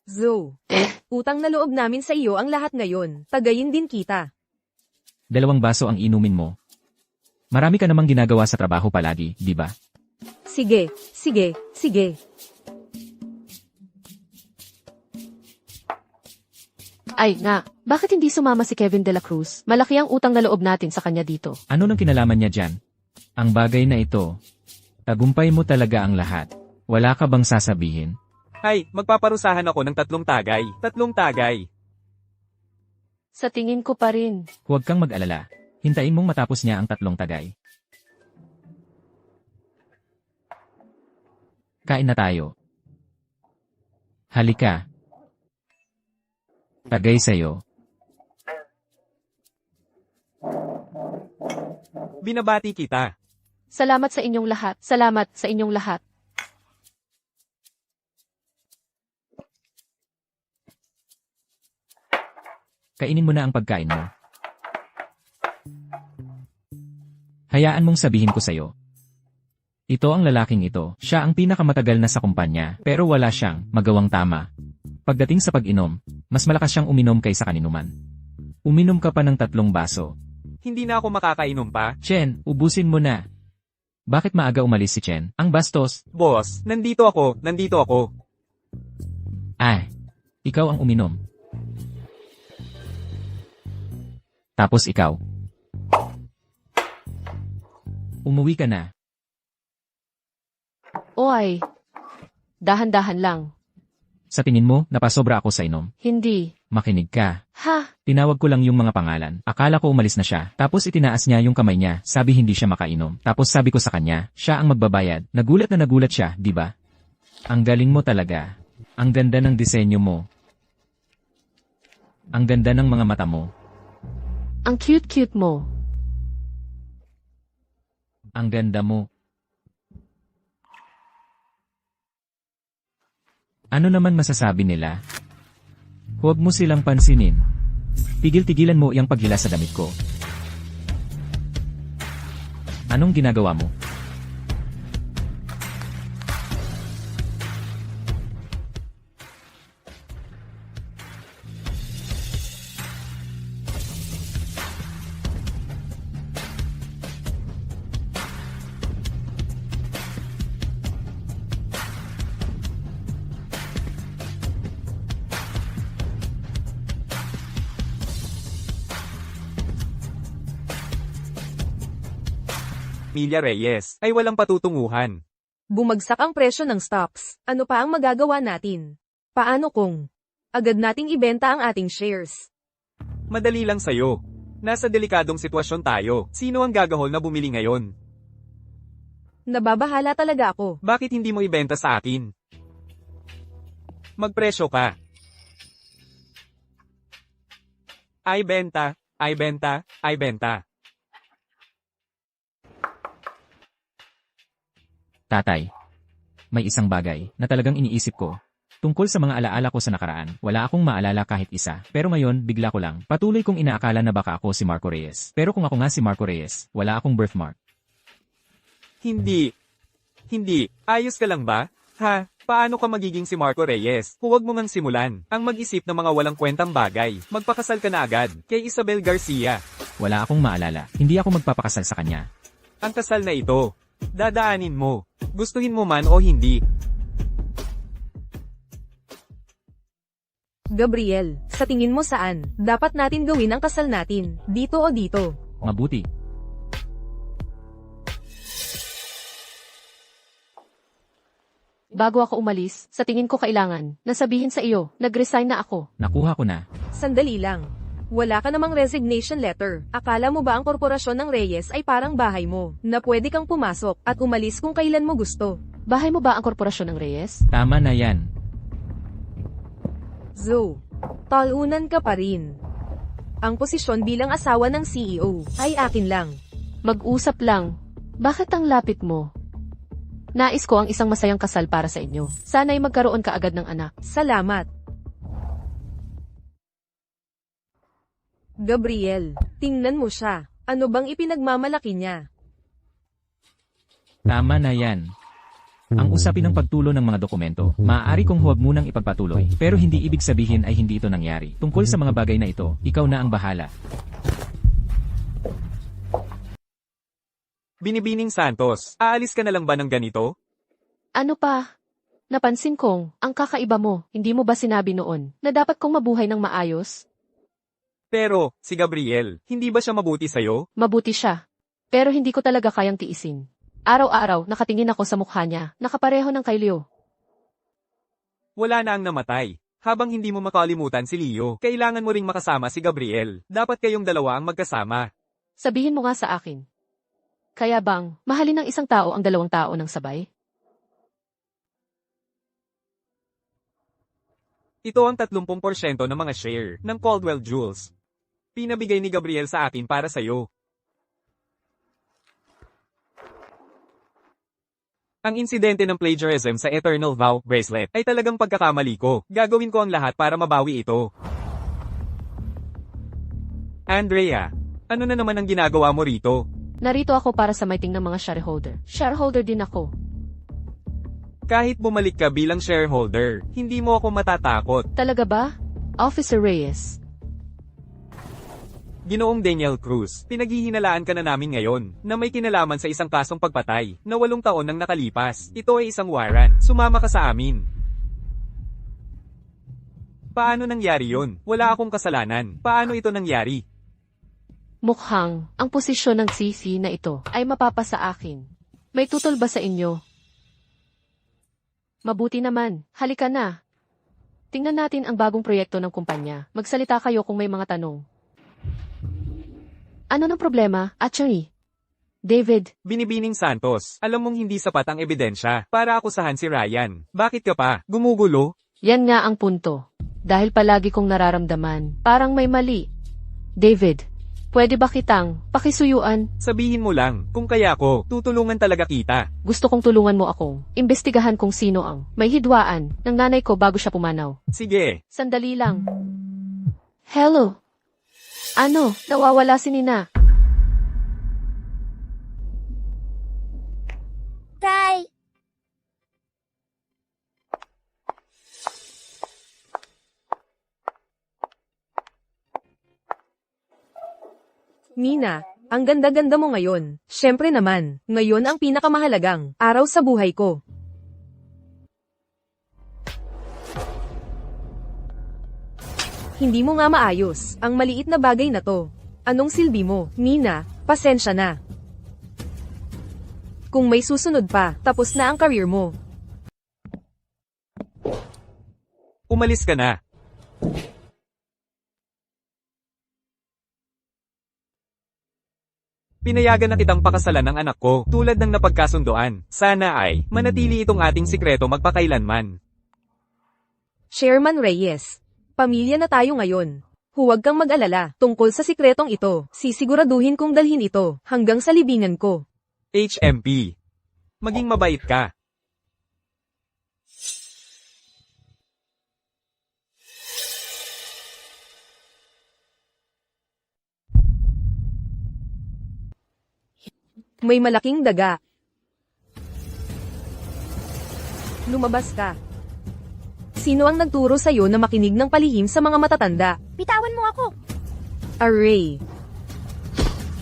Zo, utang na loob namin sa iyo ang lahat ngayon. Tagayin din kita. 2 baso ang inumin mo. Marami ka namang ginagawa sa trabaho palagi, di ba? Sige, sige, sige. ay nga, bakit hindi sumama si Kevin de la Cruz? Malaki ang utang na loob natin sa kanya dito. Ano nang kinalaman niya dyan? Ang bagay na ito, tagumpay mo talaga ang lahat. Wala ka bang sasabihin? Hay, magpaparusahan ako ng 3 tagay. 3 tagay. Sa tingin ko pa rin. Huwag kang mag-alala. Hintayin mong matapos niya ang 3 tagay. Kain na tayo. Halika. Tagay sa'yo. Binabati kita. Salamat sa inyong lahat. Salamat sa inyong lahat. Kainin mo na ang pagkain mo. Hayaan mong sabihin ko sa'yo. Ito ang lalaking ito. Siya ang pinakamatagal na sa kumpanya, pero wala siyang magawang tama. Pagdating sa pag-inom, mas malakas siyang uminom kaysa kaninuman. Uminom ka pa ng 3 baso. Hindi na ako makakainom pa. Chen, ubusin mo na. Bakit maaga umalis si Chen? Ang bastos. Boss, nandito ako, nandito ako. Ay, ikaw ang uminom. Tapos ikaw. Umuwi ka na. Oy, dahan-dahan lang. Sa tingin mo, napasobra ako sa inom. Hindi. Makinig ka. Ha? Tinawag ko lang yung mga pangalan. Akala ko umalis na siya. Tapos itinaas niya yung kamay niya. Sabi hindi siya makainom. Tapos sabi ko sa kanya, siya ang magbabayad. Nagulat na nagulat siya, di ba? Ang galing mo talaga. Ang ganda ng disenyo mo. Ang ganda ng mga mata mo. Ang cute-cute mo. Ang ganda mo. Ano naman masasabi nila? Huwag mo silang pansinin. Tigil-tigilan mo iyang paghila sa damit ko. Anong ginagawa mo? Emilia Reyes, ay walang patutunguhan. Bumagsak ang presyo ng stocks. Ano pa ang magagawa natin? Paano kung agad nating ibenta ang ating shares? Madali lang sa'yo. Nasa delikadong sitwasyon tayo. Sino ang gagahol na bumili ngayon? Nababahala talaga ako. Bakit hindi mo ibenta sa akin? Magpresyo ka. Ay benta, ay benta, ay benta. Tatay. May isang bagay na talagang iniisip ko. Tungkol sa mga alaala ko sa nakaraan, wala akong maalala kahit isa. Pero ngayon, bigla ko lang. Patuloy kong inaakala na baka ako si Marco Reyes. Pero kung ako nga si Marco Reyes, wala akong birthmark. Hindi. Hindi, ayos ka lang ba? Ha? Paano ka magiging si Marco Reyes? Huwag mo ngang simulan. Ang mag-isip ng mga walang kwentang bagay. Magpakasal ka na agad. Kay Isabel Garcia. Wala akong maalala. Hindi ako magpapakasal sa kanya. Ang kasal na ito. Dadaanin mo. Gustuhin mo man o hindi. Gabriel, sa tingin mo saan? Dapat natin gawin ang kasal natin. Dito o dito? Mabuti. Bago ako umalis, sa tingin ko kailangan na sabihin sa iyo, nag-resign na ako. Nakuha ko na. Sandali lang. Wala ka namang resignation letter. Akala mo ba ang korporasyon ng Reyes ay parang bahay mo, na pwede kang pumasok at umalis kung kailan mo gusto? Bahay mo ba ang korporasyon ng Reyes? Tama na yan. Zo, talunan ka pa rin. Ang posisyon bilang asawa ng CEO ay akin lang. Mag-usap lang. Bakit ang lapit mo? Nais ko ang isang masayang kasal para sa inyo. Sana'y magkaroon ka agad ng anak. Salamat. Gabriel, tingnan mo siya. Ano bang ipinagmamalaki niya? Tama na yan. Ang usapin ng pagtulo ng mga dokumento, maaari kong huwag munang ipagpatuloy, pero hindi ibig sabihin ay hindi ito nangyari. Tungkol sa mga bagay na ito, ikaw na ang bahala. Binibining Santos, aalis ka na lang ba ng ganito? Ano pa? Napansin kong, ang kakaiba mo, hindi mo ba sinabi noon, na dapat kong mabuhay ng maayos? Pero, si Gabriel, hindi ba siya mabuti sa'yo? Mabuti siya. Pero hindi ko talaga kayang tiisin. Araw-araw, nakatingin ako sa mukha niya, nakapareho ng kay Leo. Wala na ang namatay. Habang hindi mo makalimutan si Leo, kailangan mo ring makasama si Gabriel. Dapat kayong dalawa ang magkasama. Sabihin mo nga sa akin. Kaya bang, mahalin ng isang tao ang dalawang tao ng sabay? Ito ang 30% ng mga share ng Caldwell Jewels. Pinabigay ni Gabriel sa akin para sa'yo. Ang insidente ng plagiarism sa Eternal Vow bracelet ay talagang pagkakamali ko. Gagawin ko ang lahat para mabawi ito. Andrea, ano na naman ang ginagawa mo rito? Narito ako para sa meeting ng mga shareholder. Shareholder din ako. Kahit bumalik ka bilang shareholder, hindi mo ako matatakot. Talaga ba? Officer Reyes. Ginoong Daniel Cruz, pinaghihinalaan ka na namin ngayon na may kinalaman sa isang kasong pagpatay na 8 taon nang nakalipas. Ito ay isang warrant. Sumama ka sa amin. Paano nangyari yon? Wala akong kasalanan. Paano ito nangyari? Mukhang, ang posisyon ng CC na ito ay mapapa sa akin. May tutol ba sa inyo? Mabuti naman, halika na. Tingnan natin ang bagong proyekto ng kumpanya. Magsalita kayo kung may mga tanong. Ano ng problema, Attorney? David, Binibining Santos, alam mong hindi sapat ang ebidensya para akusahan si Ryan. Bakit ka pa? Gumugulo? yan nga ang punto. Dahil palagi kong nararamdaman, parang may mali. David, pwede ba kitang pakisuyuan? Sabihin mo lang, kung kaya ko, tutulungan talaga kita. Gusto kong tulungan mo akong imbestigahan kung sino ang may hidwaan ng nanay ko bago siya pumanaw. Sige, Sandali lang. Hello? Ano? Nawawala si Nina. Tay! Nina, ang ganda-ganda mo ngayon. Siyempre naman, ngayon ang pinakamahalagang araw sa buhay ko. Hindi mo nga maayos ang maliit na bagay na to. Anong silbi mo, Nina? Pasensya na. Kung may susunod pa, tapos na ang career mo. umalis ka na. Pinayagan na kitang pakasalan ng anak ko, tulad ng napagkasundoan. Sana ay, manatili itong ating sikreto magpakailanman. Chairman Reyes, pamilya na tayo ngayon. Huwag kang mag-alala tungkol sa sikretong ito. Sisiguraduhin kong dalhin ito hanggang sa libingan ko. HMP. Maging mabait ka. May malaking daga. Lumabas ka. Sino ang nagturo sa'yo na makinig ng palihim sa mga matatanda? Bitawan mo ako. Array.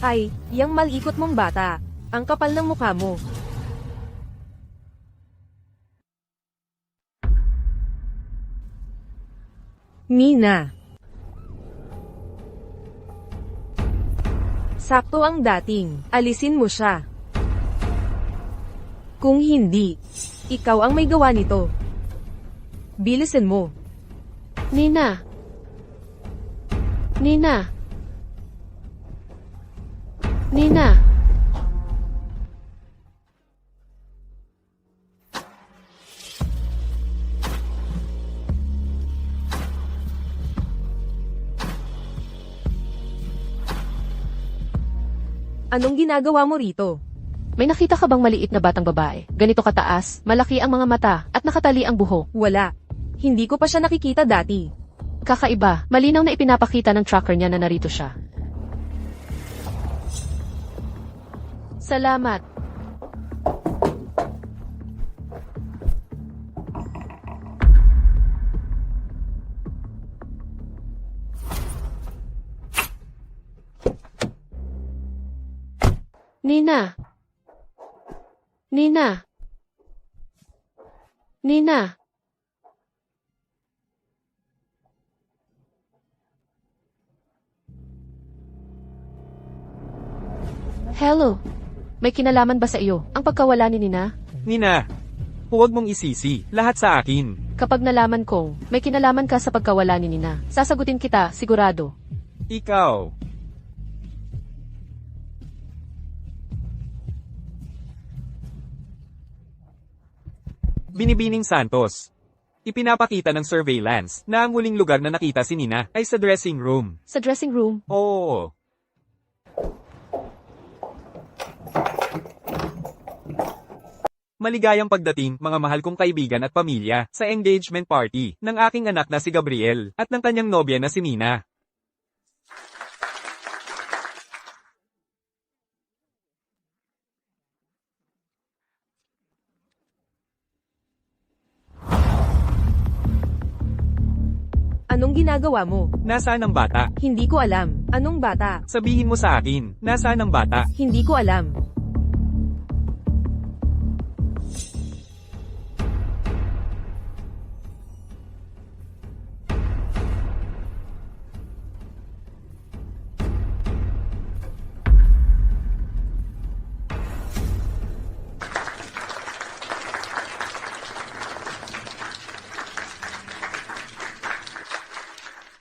Ay, yang malikot mong bata. Ang kapal ng mukha mo. Nina. Sakto ang dating. Alisin mo siya. Kung hindi, ikaw ang may gawa nito. Bilisin mo. Nina. Nina. Nina. Anong ginagawa mo rito? May nakita ka bang maliit na batang babae? Ganito kataas, malaki ang mga mata, at nakatali ang buhok. Wala. Hindi ko pa siya nakikita dati. Kakaiba, malinaw na ipinapakita ng tracker niya na narito siya. Salamat. Nina. Nina. Nina. Hello. May kinalaman ba sa iyo ang pagkawala ni Nina? Nina, huwag mong isisi. Lahat sa akin. Kapag nalaman kong may kinalaman ka sa pagkawala ni Nina, sasagutin kita, sigurado. Ikaw. Binibining Santos. Ipinapakita ng surveillance na ang huling lugar na nakita si Nina ay sa dressing room. Sa dressing room, Oo. Maligayang pagdating, mga mahal kong kaibigan at pamilya, sa engagement party ng aking anak na si Gabriel at ng kanyang nobya na si Nina. Anong ginagawa mo? Nasaan ang bata? Hindi ko alam. Anong bata? Sabihin mo sa akin, nasaan ang bata? Hindi ko alam.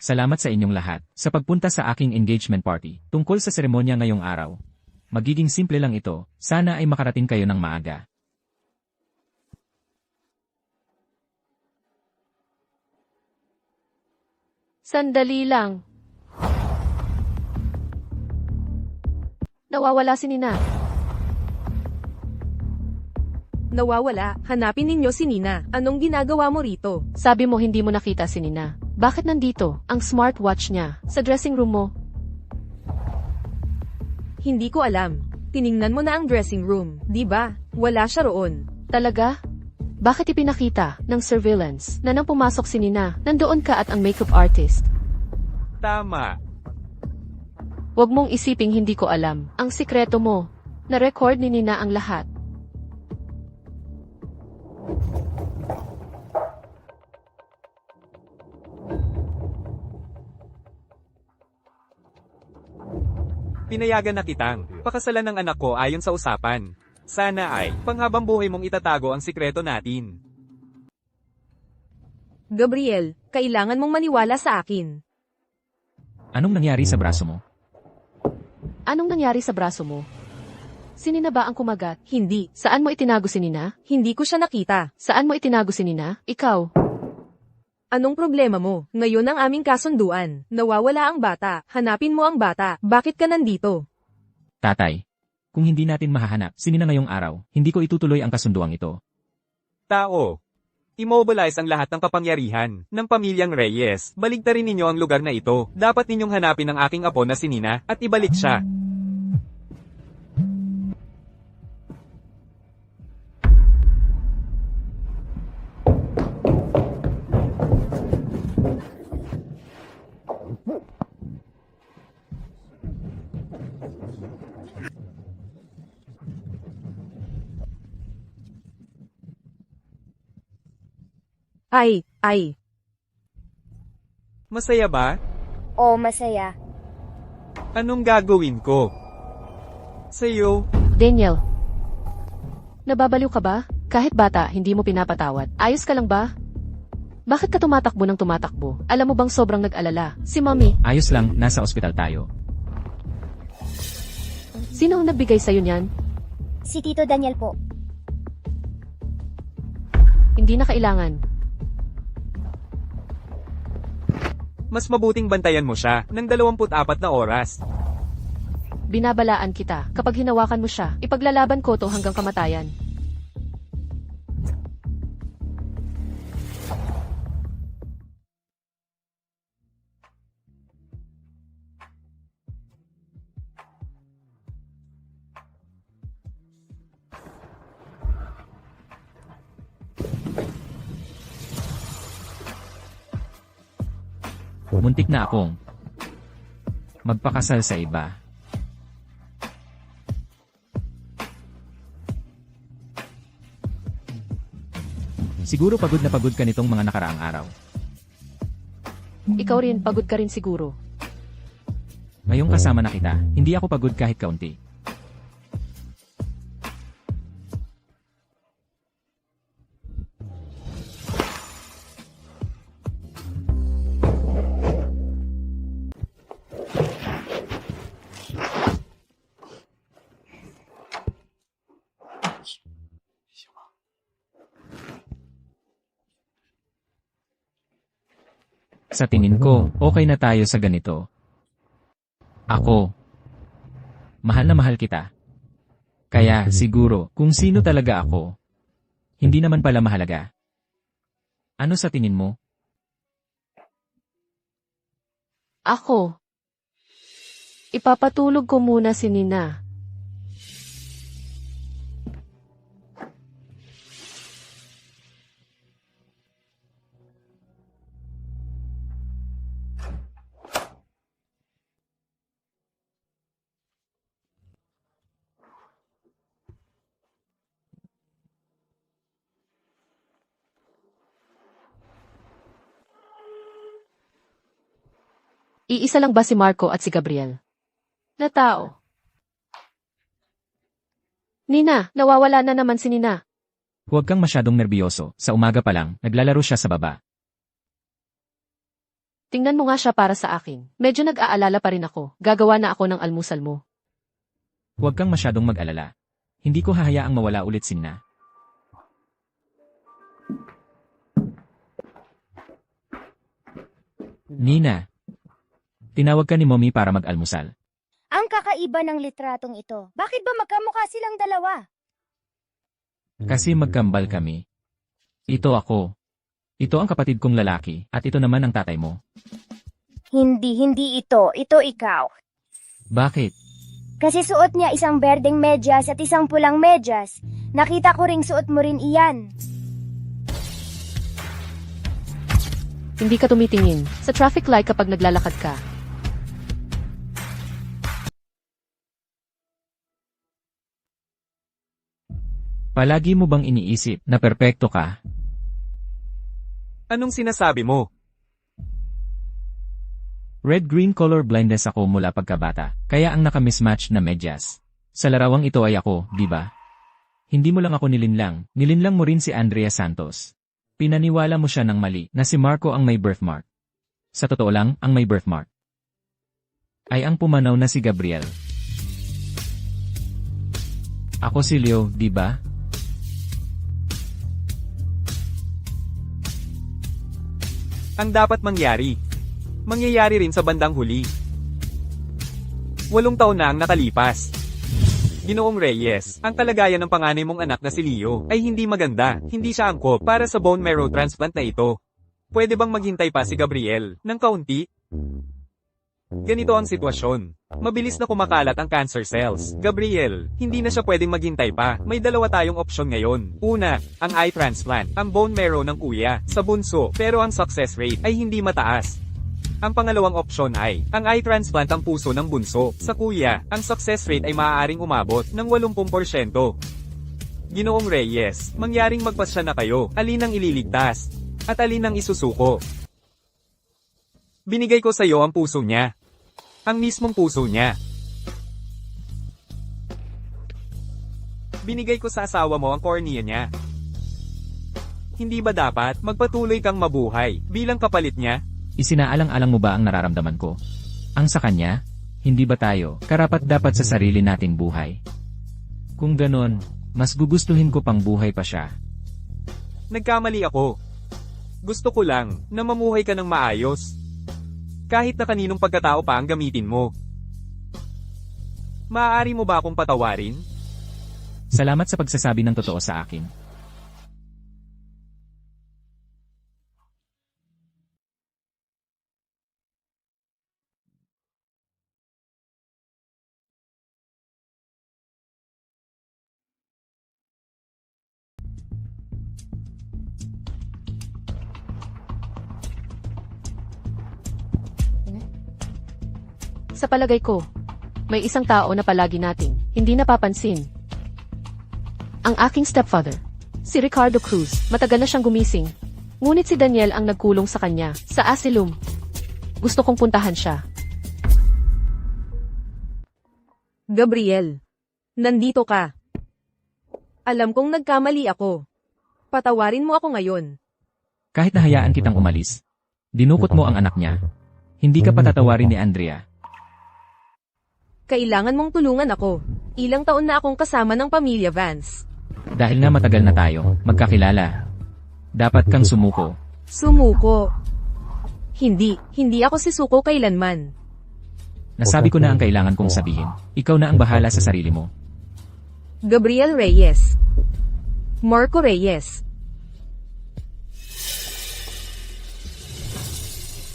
Salamat sa inyong lahat sa pagpunta sa aking engagement party tungkol sa seremonya ngayong araw. Magiging simple lang ito, sana ay makarating kayo ng maaga. sandali lang. Nawawala si Nina. Nawawala. Hanapin ninyo si Nina. Anong ginagawa mo rito? Sabi mo hindi mo nakita si Nina. Bakit nandito ang smartwatch niya sa dressing room mo? Hindi ko alam. Tiningnan mo na ang dressing room, di ba? Wala siya roon. Talaga? Bakit ipinakita ng surveillance na nang pumasok si Nina, nandoon ka at ang makeup artist? Tama. Huwag mong isiping hindi ko alam. Ang sikreto mo. Na-record ni Nina ang lahat. Pinayagan na kitang pakasalan ng anak ko ayon sa usapan. Sana ay panghabang buhay mong itatago ang sikreto natin. Gabriel, kailangan mong maniwala sa akin. Anong nangyari sa braso mo? Anong nangyari sa braso mo? Si Nina ba ang kumagat? Hindi. Saan mo itinago si Nina? Hindi ko siya nakita. Saan mo itinago si Nina? Ikaw. Anong problema mo? Ngayon ang aming kasunduan. Nawawala ang bata. Hanapin mo ang bata. Bakit ka nandito? Tatay. Kung hindi natin mahahanap si Nina ngayong araw, hindi ko itutuloy ang kasunduang ito. Tao. Immobilize ang lahat ng kapangyarihan ng pamilyang Reyes. Baligtarin ninyo ang lugar na ito. Dapat ninyong hanapin ang aking apo na si Nina at ibalik siya. Ay. Masaya ba? Oo, masaya. Anong gagawin ko? Sa'yo, Daniel. Nababaliw ka ba? Kahit bata, hindi mo pinapatawad. Ayos ka lang ba? Bakit ka tumatakbo ng tumatakbo? Alam mo bang sobrang nag-alala? Si Mommy, Ayos lang, nasa ospital tayo. sino ang nagbigay sa'yo niyan? Si Tito Daniel po. Hindi na kailangan. mas mabuting bantayan mo siya ng 24 na oras. Binabalaan kita. Kapag hinawakan mo siya, ipaglalaban ko to hanggang kamatayan. Muntik na akong magpakasal sa iba. Siguro pagod na pagod ka nitong mga nakaraang araw. Ikaw rin, pagod ka rin siguro. Ngayong kasama na kita, hindi ako pagod kahit kaunti. Sa tingin ko, okay na tayo sa ganito. Ako. Mahal na mahal kita. Kaya, siguro, kung sino talaga ako, hindi naman pala mahalaga. Ano sa tingin mo? Ako. Ipapatulog ko muna si Nina. Iisa lang ba si Marco at si Gabriel? Na tao. Nina, nawawala na naman si Nina. Huwag kang masyadong nerbiyoso, sa umaga pa lang, naglalaro siya sa baba. Tingnan mo nga siya para sa akin. Medyo nag-aalala pa rin ako. Gagawa na ako ng almusal mo. Huwag kang masyadong mag-alala. Hindi ko hahayaang mawala ulit si Nina. Nina. Tinawag ka ni Mommy para mag-almusal. Ang kakaiba ng litratong ito. Bakit ba magkamukha silang dalawa? Kasi magkambal kami. Ito ako. Ito ang kapatid kong lalaki, at ito naman ang tatay mo. Hindi ito. Ito ikaw. Bakit? Kasi suot niya isang berdeng medyas at isang pulang medyas. Nakita ko ring suot mo rin iyan. Hindi ka tumitingin. Sa traffic light kapag naglalakad ka. Palagi mo bang iniisip na perpekto ka? Anong sinasabi mo? Red-green color blindness ako mula pagkabata, kaya ang naka-mismatch na medyas. Sa larawang ito ay ako, di ba? Hindi mo lang ako nilinlang mo rin si Andrea Santos. Pinaniwala mo siya ng mali na si Marco ang may birthmark. Sa totoo lang, ang may birthmark ay ang pumanaw na si Gabriel. Ako si Leo, di ba? Ang dapat mangyari. Mangyayari rin sa bandang huli. 8 taon na ang nakalipas. Ginoong Reyes, ang kalagayan ng panganay mong anak na si Leo ay hindi maganda. Hindi siya angkop para sa bone marrow transplant na ito. Pwede bang maghintay pa si Gabriel ng kaunti? Ganito ang sitwasyon. Mabilis na kumakalat ang cancer cells. Gabriel, hindi na siya pwedeng maghintay pa. May dalawa tayong opsyon ngayon. Una, ang eye transplant, ang bone marrow ng kuya, sa bunso, pero ang success rate ay hindi mataas. Ang pangalawang opsyon ay, ang eye transplant ang puso ng bunso, sa kuya, ang success rate ay maaaring umabot ng 80%. Ginoong Reyes, mangyaring magpasya na kayo, alin ang ililigtas? At alin ang isusuko? Binigay ko sa iyo ang puso niya. Ang mismong puso niya. Binigay ko sa asawa mo ang kornea niya. Hindi ba dapat magpatuloy kang mabuhay bilang kapalit niya? Isinaalang-alang mo ba ang nararamdaman ko? Ang sa kanya? Hindi ba tayo karapat-dapat sa sarili nating buhay? Kung ganon, mas gugustuhin ko pang buhay pa siya. Nagkamali ako. Gusto ko lang na mamuhay ka ng maayos. Kahit na kaninong pagkatao pa ang gamitin mo. Maaari mo ba akong patawarin? Salamat sa pagsasabi ng totoo sa akin. Sa palagay ko, may isang tao na palagi nating hindi napapansin. Ang aking stepfather, si Ricardo Cruz, matagal na siyang gumising. Ngunit si Daniel ang nagkulong sa kanya, sa asylum. Gusto kong puntahan siya. Gabriel, nandito ka. Alam kong nagkamali ako. Patawarin mo ako ngayon. Kahit nahayaan kitang umalis, dinukot mo ang anak niya. Hindi ka patatawarin ni Andrea. Kailangan mong tulungan ako. Ilang taon na akong kasama ng pamilya Vance. Dahil nga matagal na tayo, magkakilala. Dapat kang sumuko. Sumuko. Hindi ako sisuko kailanman. Nasabi ko na ang kailangan kong sabihin. Ikaw na ang bahala sa sarili mo. Gabriel Reyes. Marco Reyes.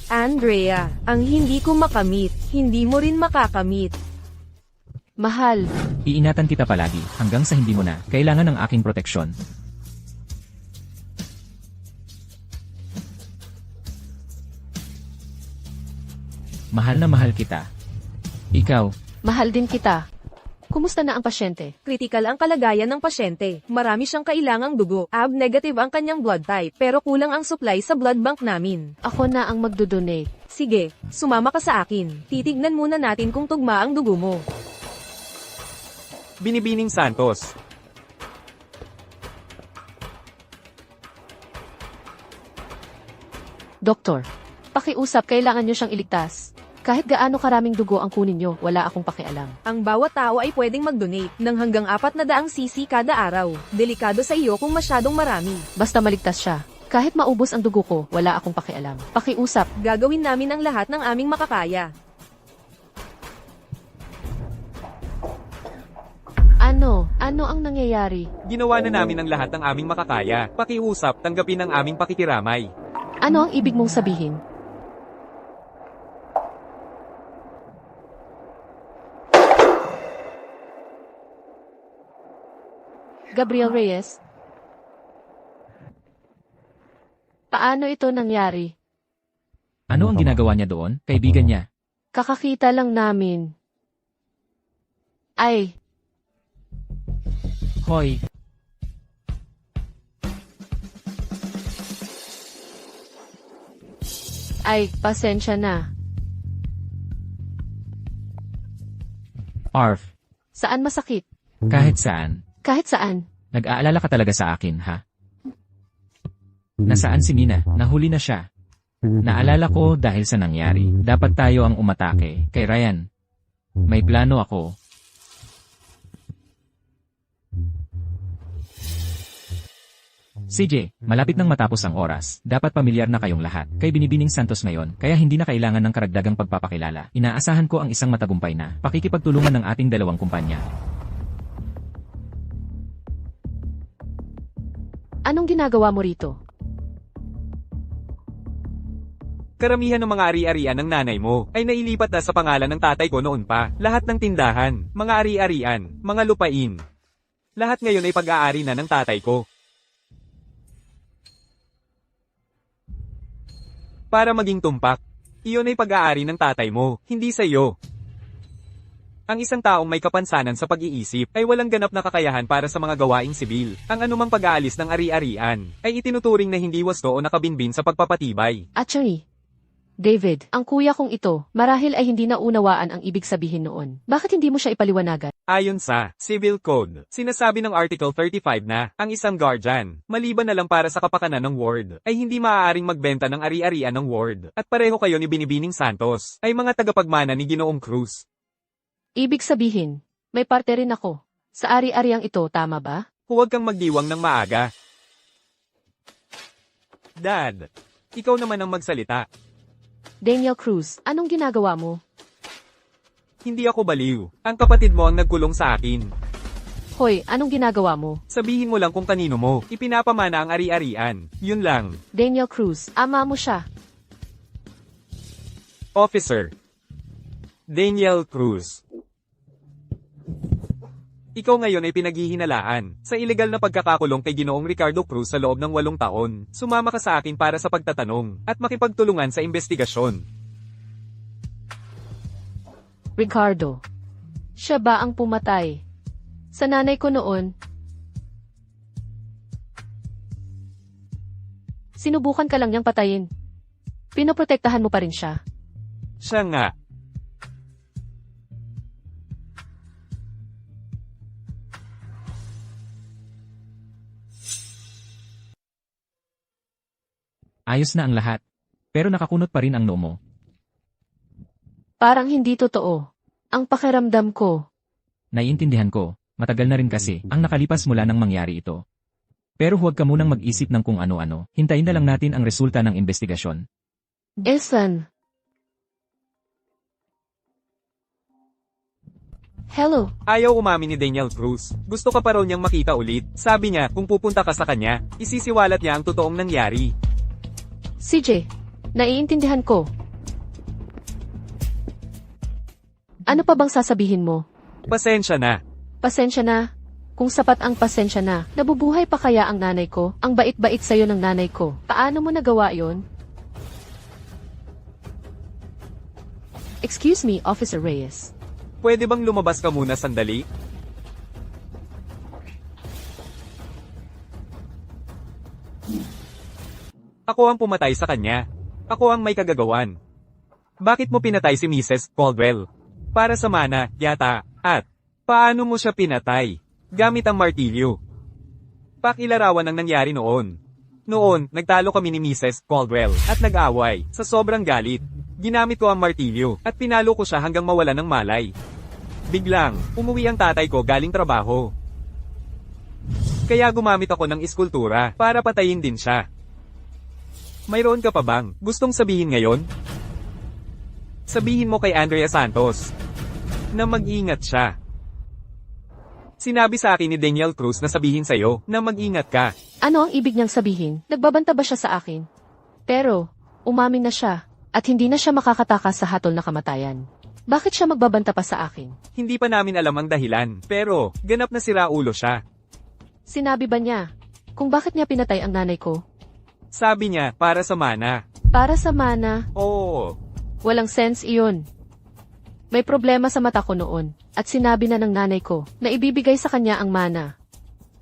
Andrea, ang hindi ko makamit, hindi mo rin makakamit. Mahal, Iingatan kita palagi, hanggang sa hindi mo na kailangan ng aking proteksyon. Mahal na mahal kita. Ikaw, mahal din kita. Kumusta na ang pasyente? Kritikal ang kalagayan ng pasyente. Marami siyang kailangang dugo. AB negative ang kanyang blood type, pero kulang ang supply sa blood bank namin. Ako na ang magdodonate. Sige, sumama ka sa akin. Titignan muna natin kung tugma ang dugo mo. Binibining Santos. Doktor, pakiusap, kailangan niyo siyang iligtas. Kahit gaano karaming dugo ang kunin niyo, wala akong pakialam. Ang bawat tao ay pwedeng mag-donate ng hanggang 400 cc kada araw. Delikado sa iyo kung masyadong marami. Basta maligtas siya. Kahit maubos ang dugo ko, wala akong pakialam. Pakiusap, Gagawin namin ang lahat ng aming makakaya. ano ang nangyayari? Ginawa na namin ang lahat ng aming makakaya. Pakiusap, tanggapin ang aming pakikiramay. Ano ang ibig mong sabihin? Gabriel Reyes? Paano ito nangyari? ano ang ginagawa niya doon, kaibigan niya? Kakakita lang namin. Ay, Hoy, pasensya na. Arf, Saan masakit? kahit saan. Kahit saan. Nag-aalala ka talaga sa akin, ha? Nasaan si Mina? Nahuli na siya. Naalala ko dahil sa nangyari. Dapat tayo ang umatake kay Ryan. May plano ako. CJ, malapit nang matapos ang oras. Dapat pamilyar na kayong lahat kay Binibining Santos ngayon, kaya hindi na kailangan ng karagdagang pagpapakilala. Inaasahan ko ang isang matagumpay na pakikipagtulungan ng ating dalawang kumpanya. Anong ginagawa mo rito? Karamihan ng mga ari-arian ng nanay mo ay nailipat na sa pangalan ng tatay ko noon pa. Lahat ng tindahan, mga ari-arian, mga lupain. Lahat ngayon ay pag-aari na ng tatay ko. Para maging tumpak, iyon ay pag-aari ng tatay mo, hindi sa iyo. Ang isang taong may kapansanan sa pag-iisip ay walang ganap na kakayahan para sa mga gawaing sibil. Ang anumang pag-aalis ng ari-arian ay itinuturing na hindi wasto o nakabinbin sa pagpapatibay. Actually, David, ang kuya kong ito, marahil ay hindi naunawaan ang ibig sabihin noon. Bakit hindi mo siya ipaliwanagan? Ayon sa Civil Code, sinasabi ng Article 35 na ang isang guardian, maliban na lang para sa kapakanan ng ward, ay hindi maaaring magbenta ng ari-arian ng ward. At pareho kayo ni Binibining Santos, ay mga tagapagmana ni Ginoong Cruz. Ibig sabihin, may parte rin ako. Sa ari-ariang ito, tama ba? Huwag kang magdiwang ng maaga. Dad, ikaw naman ang magsalita. Daniel Cruz, anong ginagawa mo? Hindi ako baliw. Ang kapatid mo ang nagkulong sa akin. Hoy, anong ginagawa mo? Sabihin mo lang kung kanino mo. Ipinapamana ang ari-arian. Yun lang. Daniel Cruz, ama mo siya. Officer. Daniel Cruz. Ikaw ngayon ay pinaghihinalaan sa ilegal na pagkakakulong kay Ginoong Ricardo Cruz sa loob ng 8 taon. Sumama ka sa akin para sa pagtatanong at makipagtulungan sa investigasyon. Ricardo. Siya ba ang pumatay? Sa nanay ko noon. Sinubukan ka lang niyang patayin. Pinoprotektahan mo pa rin siya. Siya nga. Ayos na ang lahat. Pero nakakunot pa rin ang noo mo. Parang hindi totoo. Ang pakiramdam ko. Naiintindihan ko, matagal na rin kasi ang nakalipas mula nang mangyari ito. Pero huwag ka munang mag-isip ng kung ano-ano. Hintayin na lang natin ang resulta ng investigasyon. Ethan. Hello. Ayaw umamin ni Daniel Cruz. Gusto ka pa raw niyang makita ulit. Sabi niya, kung pupunta ka sa kanya, isisiwalat niya ang totoong nangyari. CJ, naiintindihan ko. Ano pa bang sasabihin mo? Pasensya na. Pasensya na. Kung sapat ang pasensya na, nabubuhay pa kaya ang nanay ko? Ang bait-bait sa'yo ng nanay ko. Paano mo nagawa yon? Excuse me, Officer Reyes. Pwede bang lumabas ka muna sandali? Ako ang pumatay sa kanya. Ako ang may kagagawan. Bakit mo pinatay si Mrs. Caldwell? Para sa mana, yata. At, paano mo siya pinatay? Gamit ang martilyo. Pakilarawan ang nangyari noon. Noon, nagtalo kami ni Mrs. Caldwell at nag-away. Sa sobrang galit, ginamit ko ang martilyo at pinalo ko siya hanggang mawala ng malay. Biglang, umuwi ang tatay ko galing trabaho. Kaya gumamit ako ng iskultura para patayin din siya. Mayroon ka pa bang gustong sabihin ngayon? Sabihin mo kay Andrea Santos na mag-ingat siya. Sinabi sa akin ni Daniel Cruz na sabihin sa'yo na mag-ingat ka. Ano ang ibig niyang sabihin? Nagbabanta ba siya sa akin? Pero, umamin na siya, at hindi na siya makakatakas sa hatol na kamatayan. Bakit siya magbabanta pa sa akin? Hindi pa namin alam ang dahilan, pero ganap na sira ulo siya. Sinabi ba niya kung bakit niya pinatay ang nanay ko? Sabi niya, para sa mana. Para sa mana, Oo. walang sense iyon. May problema sa mata ko noon, at sinabi na ng nanay ko na ibibigay sa kanya ang mana.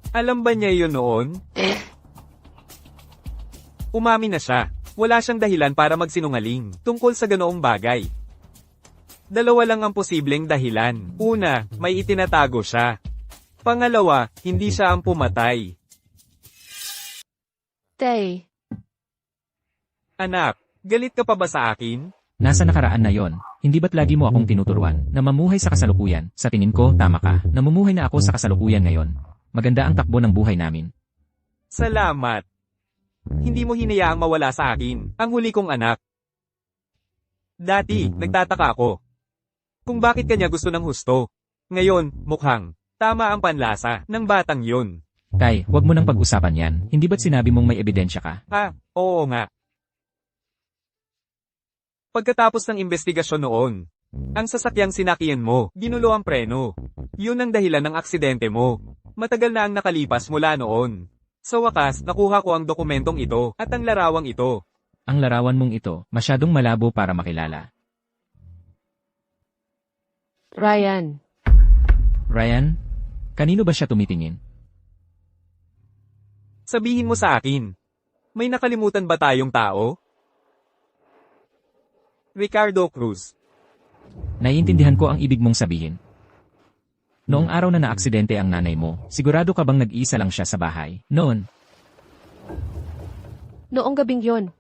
Alam ba niya yun noon? Umamin na siya. Wala siyang dahilan para magsinungaling tungkol sa ganoong bagay. Dalawa lang ang posibleng dahilan. Una, may itinatago siya. Pangalawa, hindi siya ang pumatay. Tay, Anak, galit ka pa ba sa akin? Nasa nakaraan na yon, hindi ba't lagi mo akong tinuturuan na mamuhay sa kasalukuyan? Sa tingin ko, tama ka. Namumuhay na ako sa kasalukuyan ngayon. Maganda ang takbo ng buhay namin. Salamat. Hindi mo hinayaang mawala sa akin ang huli kong anak. Dati, nagtataka ako kung bakit kanya gusto ng husto. Ngayon, mukhang tama ang panlasa ng batang yun. Tay, huwag mo nang pag-usapan yan. Hindi ba't sinabi mong may ebidensya ka? Oo nga. Pagkatapos ng investigasyon noon, ang sasakyang sinakyan mo, ginulo ang preno. Yun ang dahilan ng aksidente mo. Matagal na ang nakalipas mula noon. Sa wakas, nakuha ko ang dokumentong ito at ang larawang ito. Ang larawan mong ito, masyadong malabo para makilala. Ryan, Ryan? Kanino ba siya tumitingin? Sabihin mo sa akin. May nakalimutan ba tayong tao? Ricardo Cruz. Naiintindihan ko ang ibig mong sabihin. Noong araw na naaksidente ang nanay mo, sigurado ka bang nag-iisa lang siya sa bahay? Noon, noong gabing yon.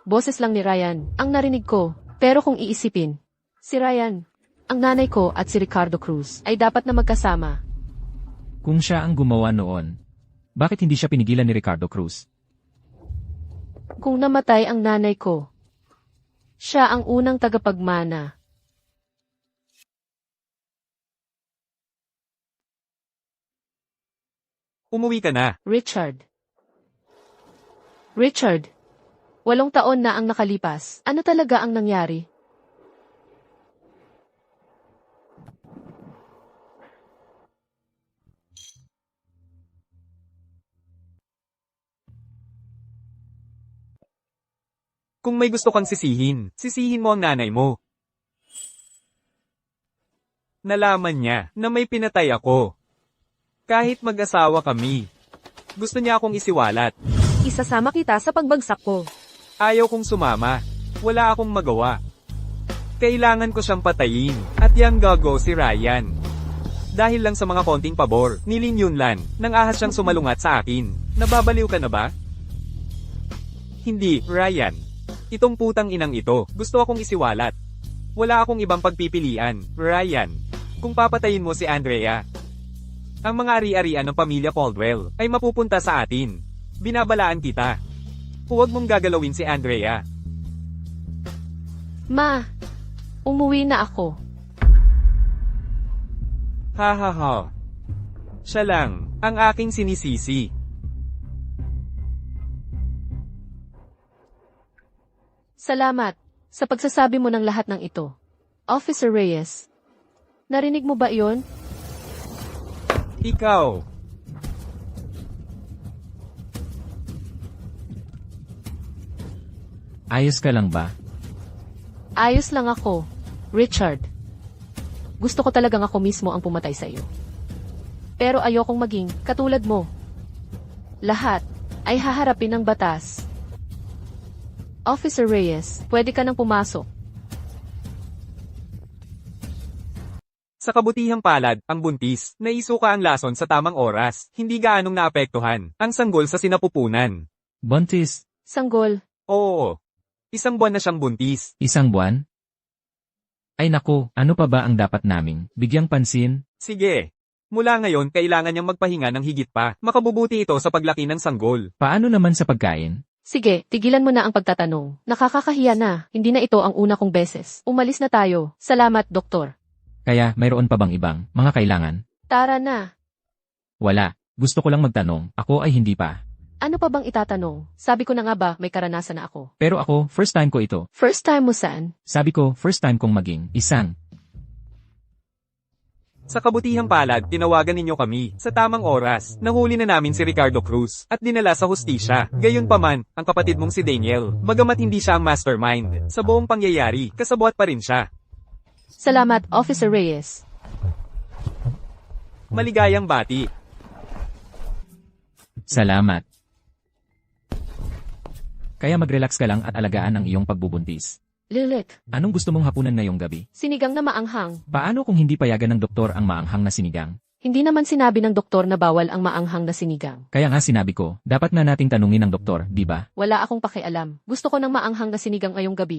Boses lang ni Ryan ang narinig ko, pero kung iisipin, si Ryan, ang nanay ko at si Ricardo Cruz ay dapat na magkasama. kung siya ang gumawa noon, bakit hindi siya pinigilan ni Ricardo Cruz? Kung namatay ang nanay ko, siya ang unang tagapagmana. Umuwi ka na. Richard, 8 taon na ang nakalipas. Ano talaga ang nangyari? Kung may gusto kang sisihin, sisihin mo ang nanay mo. Nalaman niya na may pinatay ako. Kahit mag-asawa kami. Gusto niya akong isiwalat. Isasama kita sa pagbagsak ko. Ayaw kong sumama. Wala akong magawa. Kailangan ko siyang patayin. At yang gago si Ryan. Dahil lang sa mga konting pabor, ni Lin Yunlan, nang ahas siyang sumalungat sa akin. Nababaliw ka na ba? Hindi, Ryan. Itong putang inang ito, gusto akong isiwalat. Wala akong ibang pagpipilian, Ryan. Kung papatayin mo si Andrea, ang mga ari-arian ng pamilya Caldwell ay mapupunta sa atin. Binabalaan kita. Huwag mong gagalawin si Andrea. Ma, umuwi na ako. Ha ha ha. Siya lang, ang aking sinisisi. Salamat sa pagsasabi mo ng lahat ng ito. Officer Reyes, narinig mo ba iyon? Ikaw. Ayos ka lang ba? Ayos lang ako, Richard. Gusto ko talagang ako mismo ang pumatay sa iyo. Pero ayokong maging katulad mo. Lahat ay haharapin ng batas. Officer Reyes, pwede ka nang pumasok. Sa kabutihang palad, ang buntis, naisuka ang lason sa tamang oras, hindi gaanong naapektuhan, ang sanggol sa sinapupunan. Buntis, Sanggol, Oo. 1 buwan na siyang buntis. 1 buwan? Ay naku, ano pa ba ang dapat naming bigyang pansin? Sige. Mula ngayon, kailangan niyang magpahinga ng higit pa. Makabubuti ito sa paglaki ng sanggol. Paano naman sa pagkain? sige, tigilan mo na ang pagtatanong. Nakakakahiya na, hindi na ito ang una kong beses. Umalis na tayo. Salamat, doktor. Kaya, mayroon pa bang ibang mga kailangan? Tara na. Wala. Gusto ko lang magtanong. Ako ay hindi pa. Ano pa bang itatanong? Sabi ko na nga ba, may karanasan na ako. Pero ako, first time ko ito. First time mo saan? Sabi ko, first time kong maging isang. Sa kabutihang palad, tinawagan ninyo kami. Sa tamang oras, nahuli na namin si Ricardo Cruz at dinala sa hustisya. Gayunpaman, ang kapatid mong si Daniel, bagamat hindi siya ang mastermind, sa buong pangyayari, kasabwat pa rin siya. Salamat, Officer Reyes. Maligayang bati. Salamat. Kaya mag-relax ka lang at alagaan ang iyong pagbubuntis. Lilith, Anong gusto mong hapunan ngayong gabi? sinigang na maanghang. Paano kung hindi payagan ng doktor ang maanghang na sinigang? Hindi naman sinabi ng doktor na bawal ang maanghang na sinigang. Kaya nga sinabi ko, dapat na nating tanungin ng doktor, di ba? Wala akong pakialam. Gusto ko ng maanghang na sinigang ngayong gabi.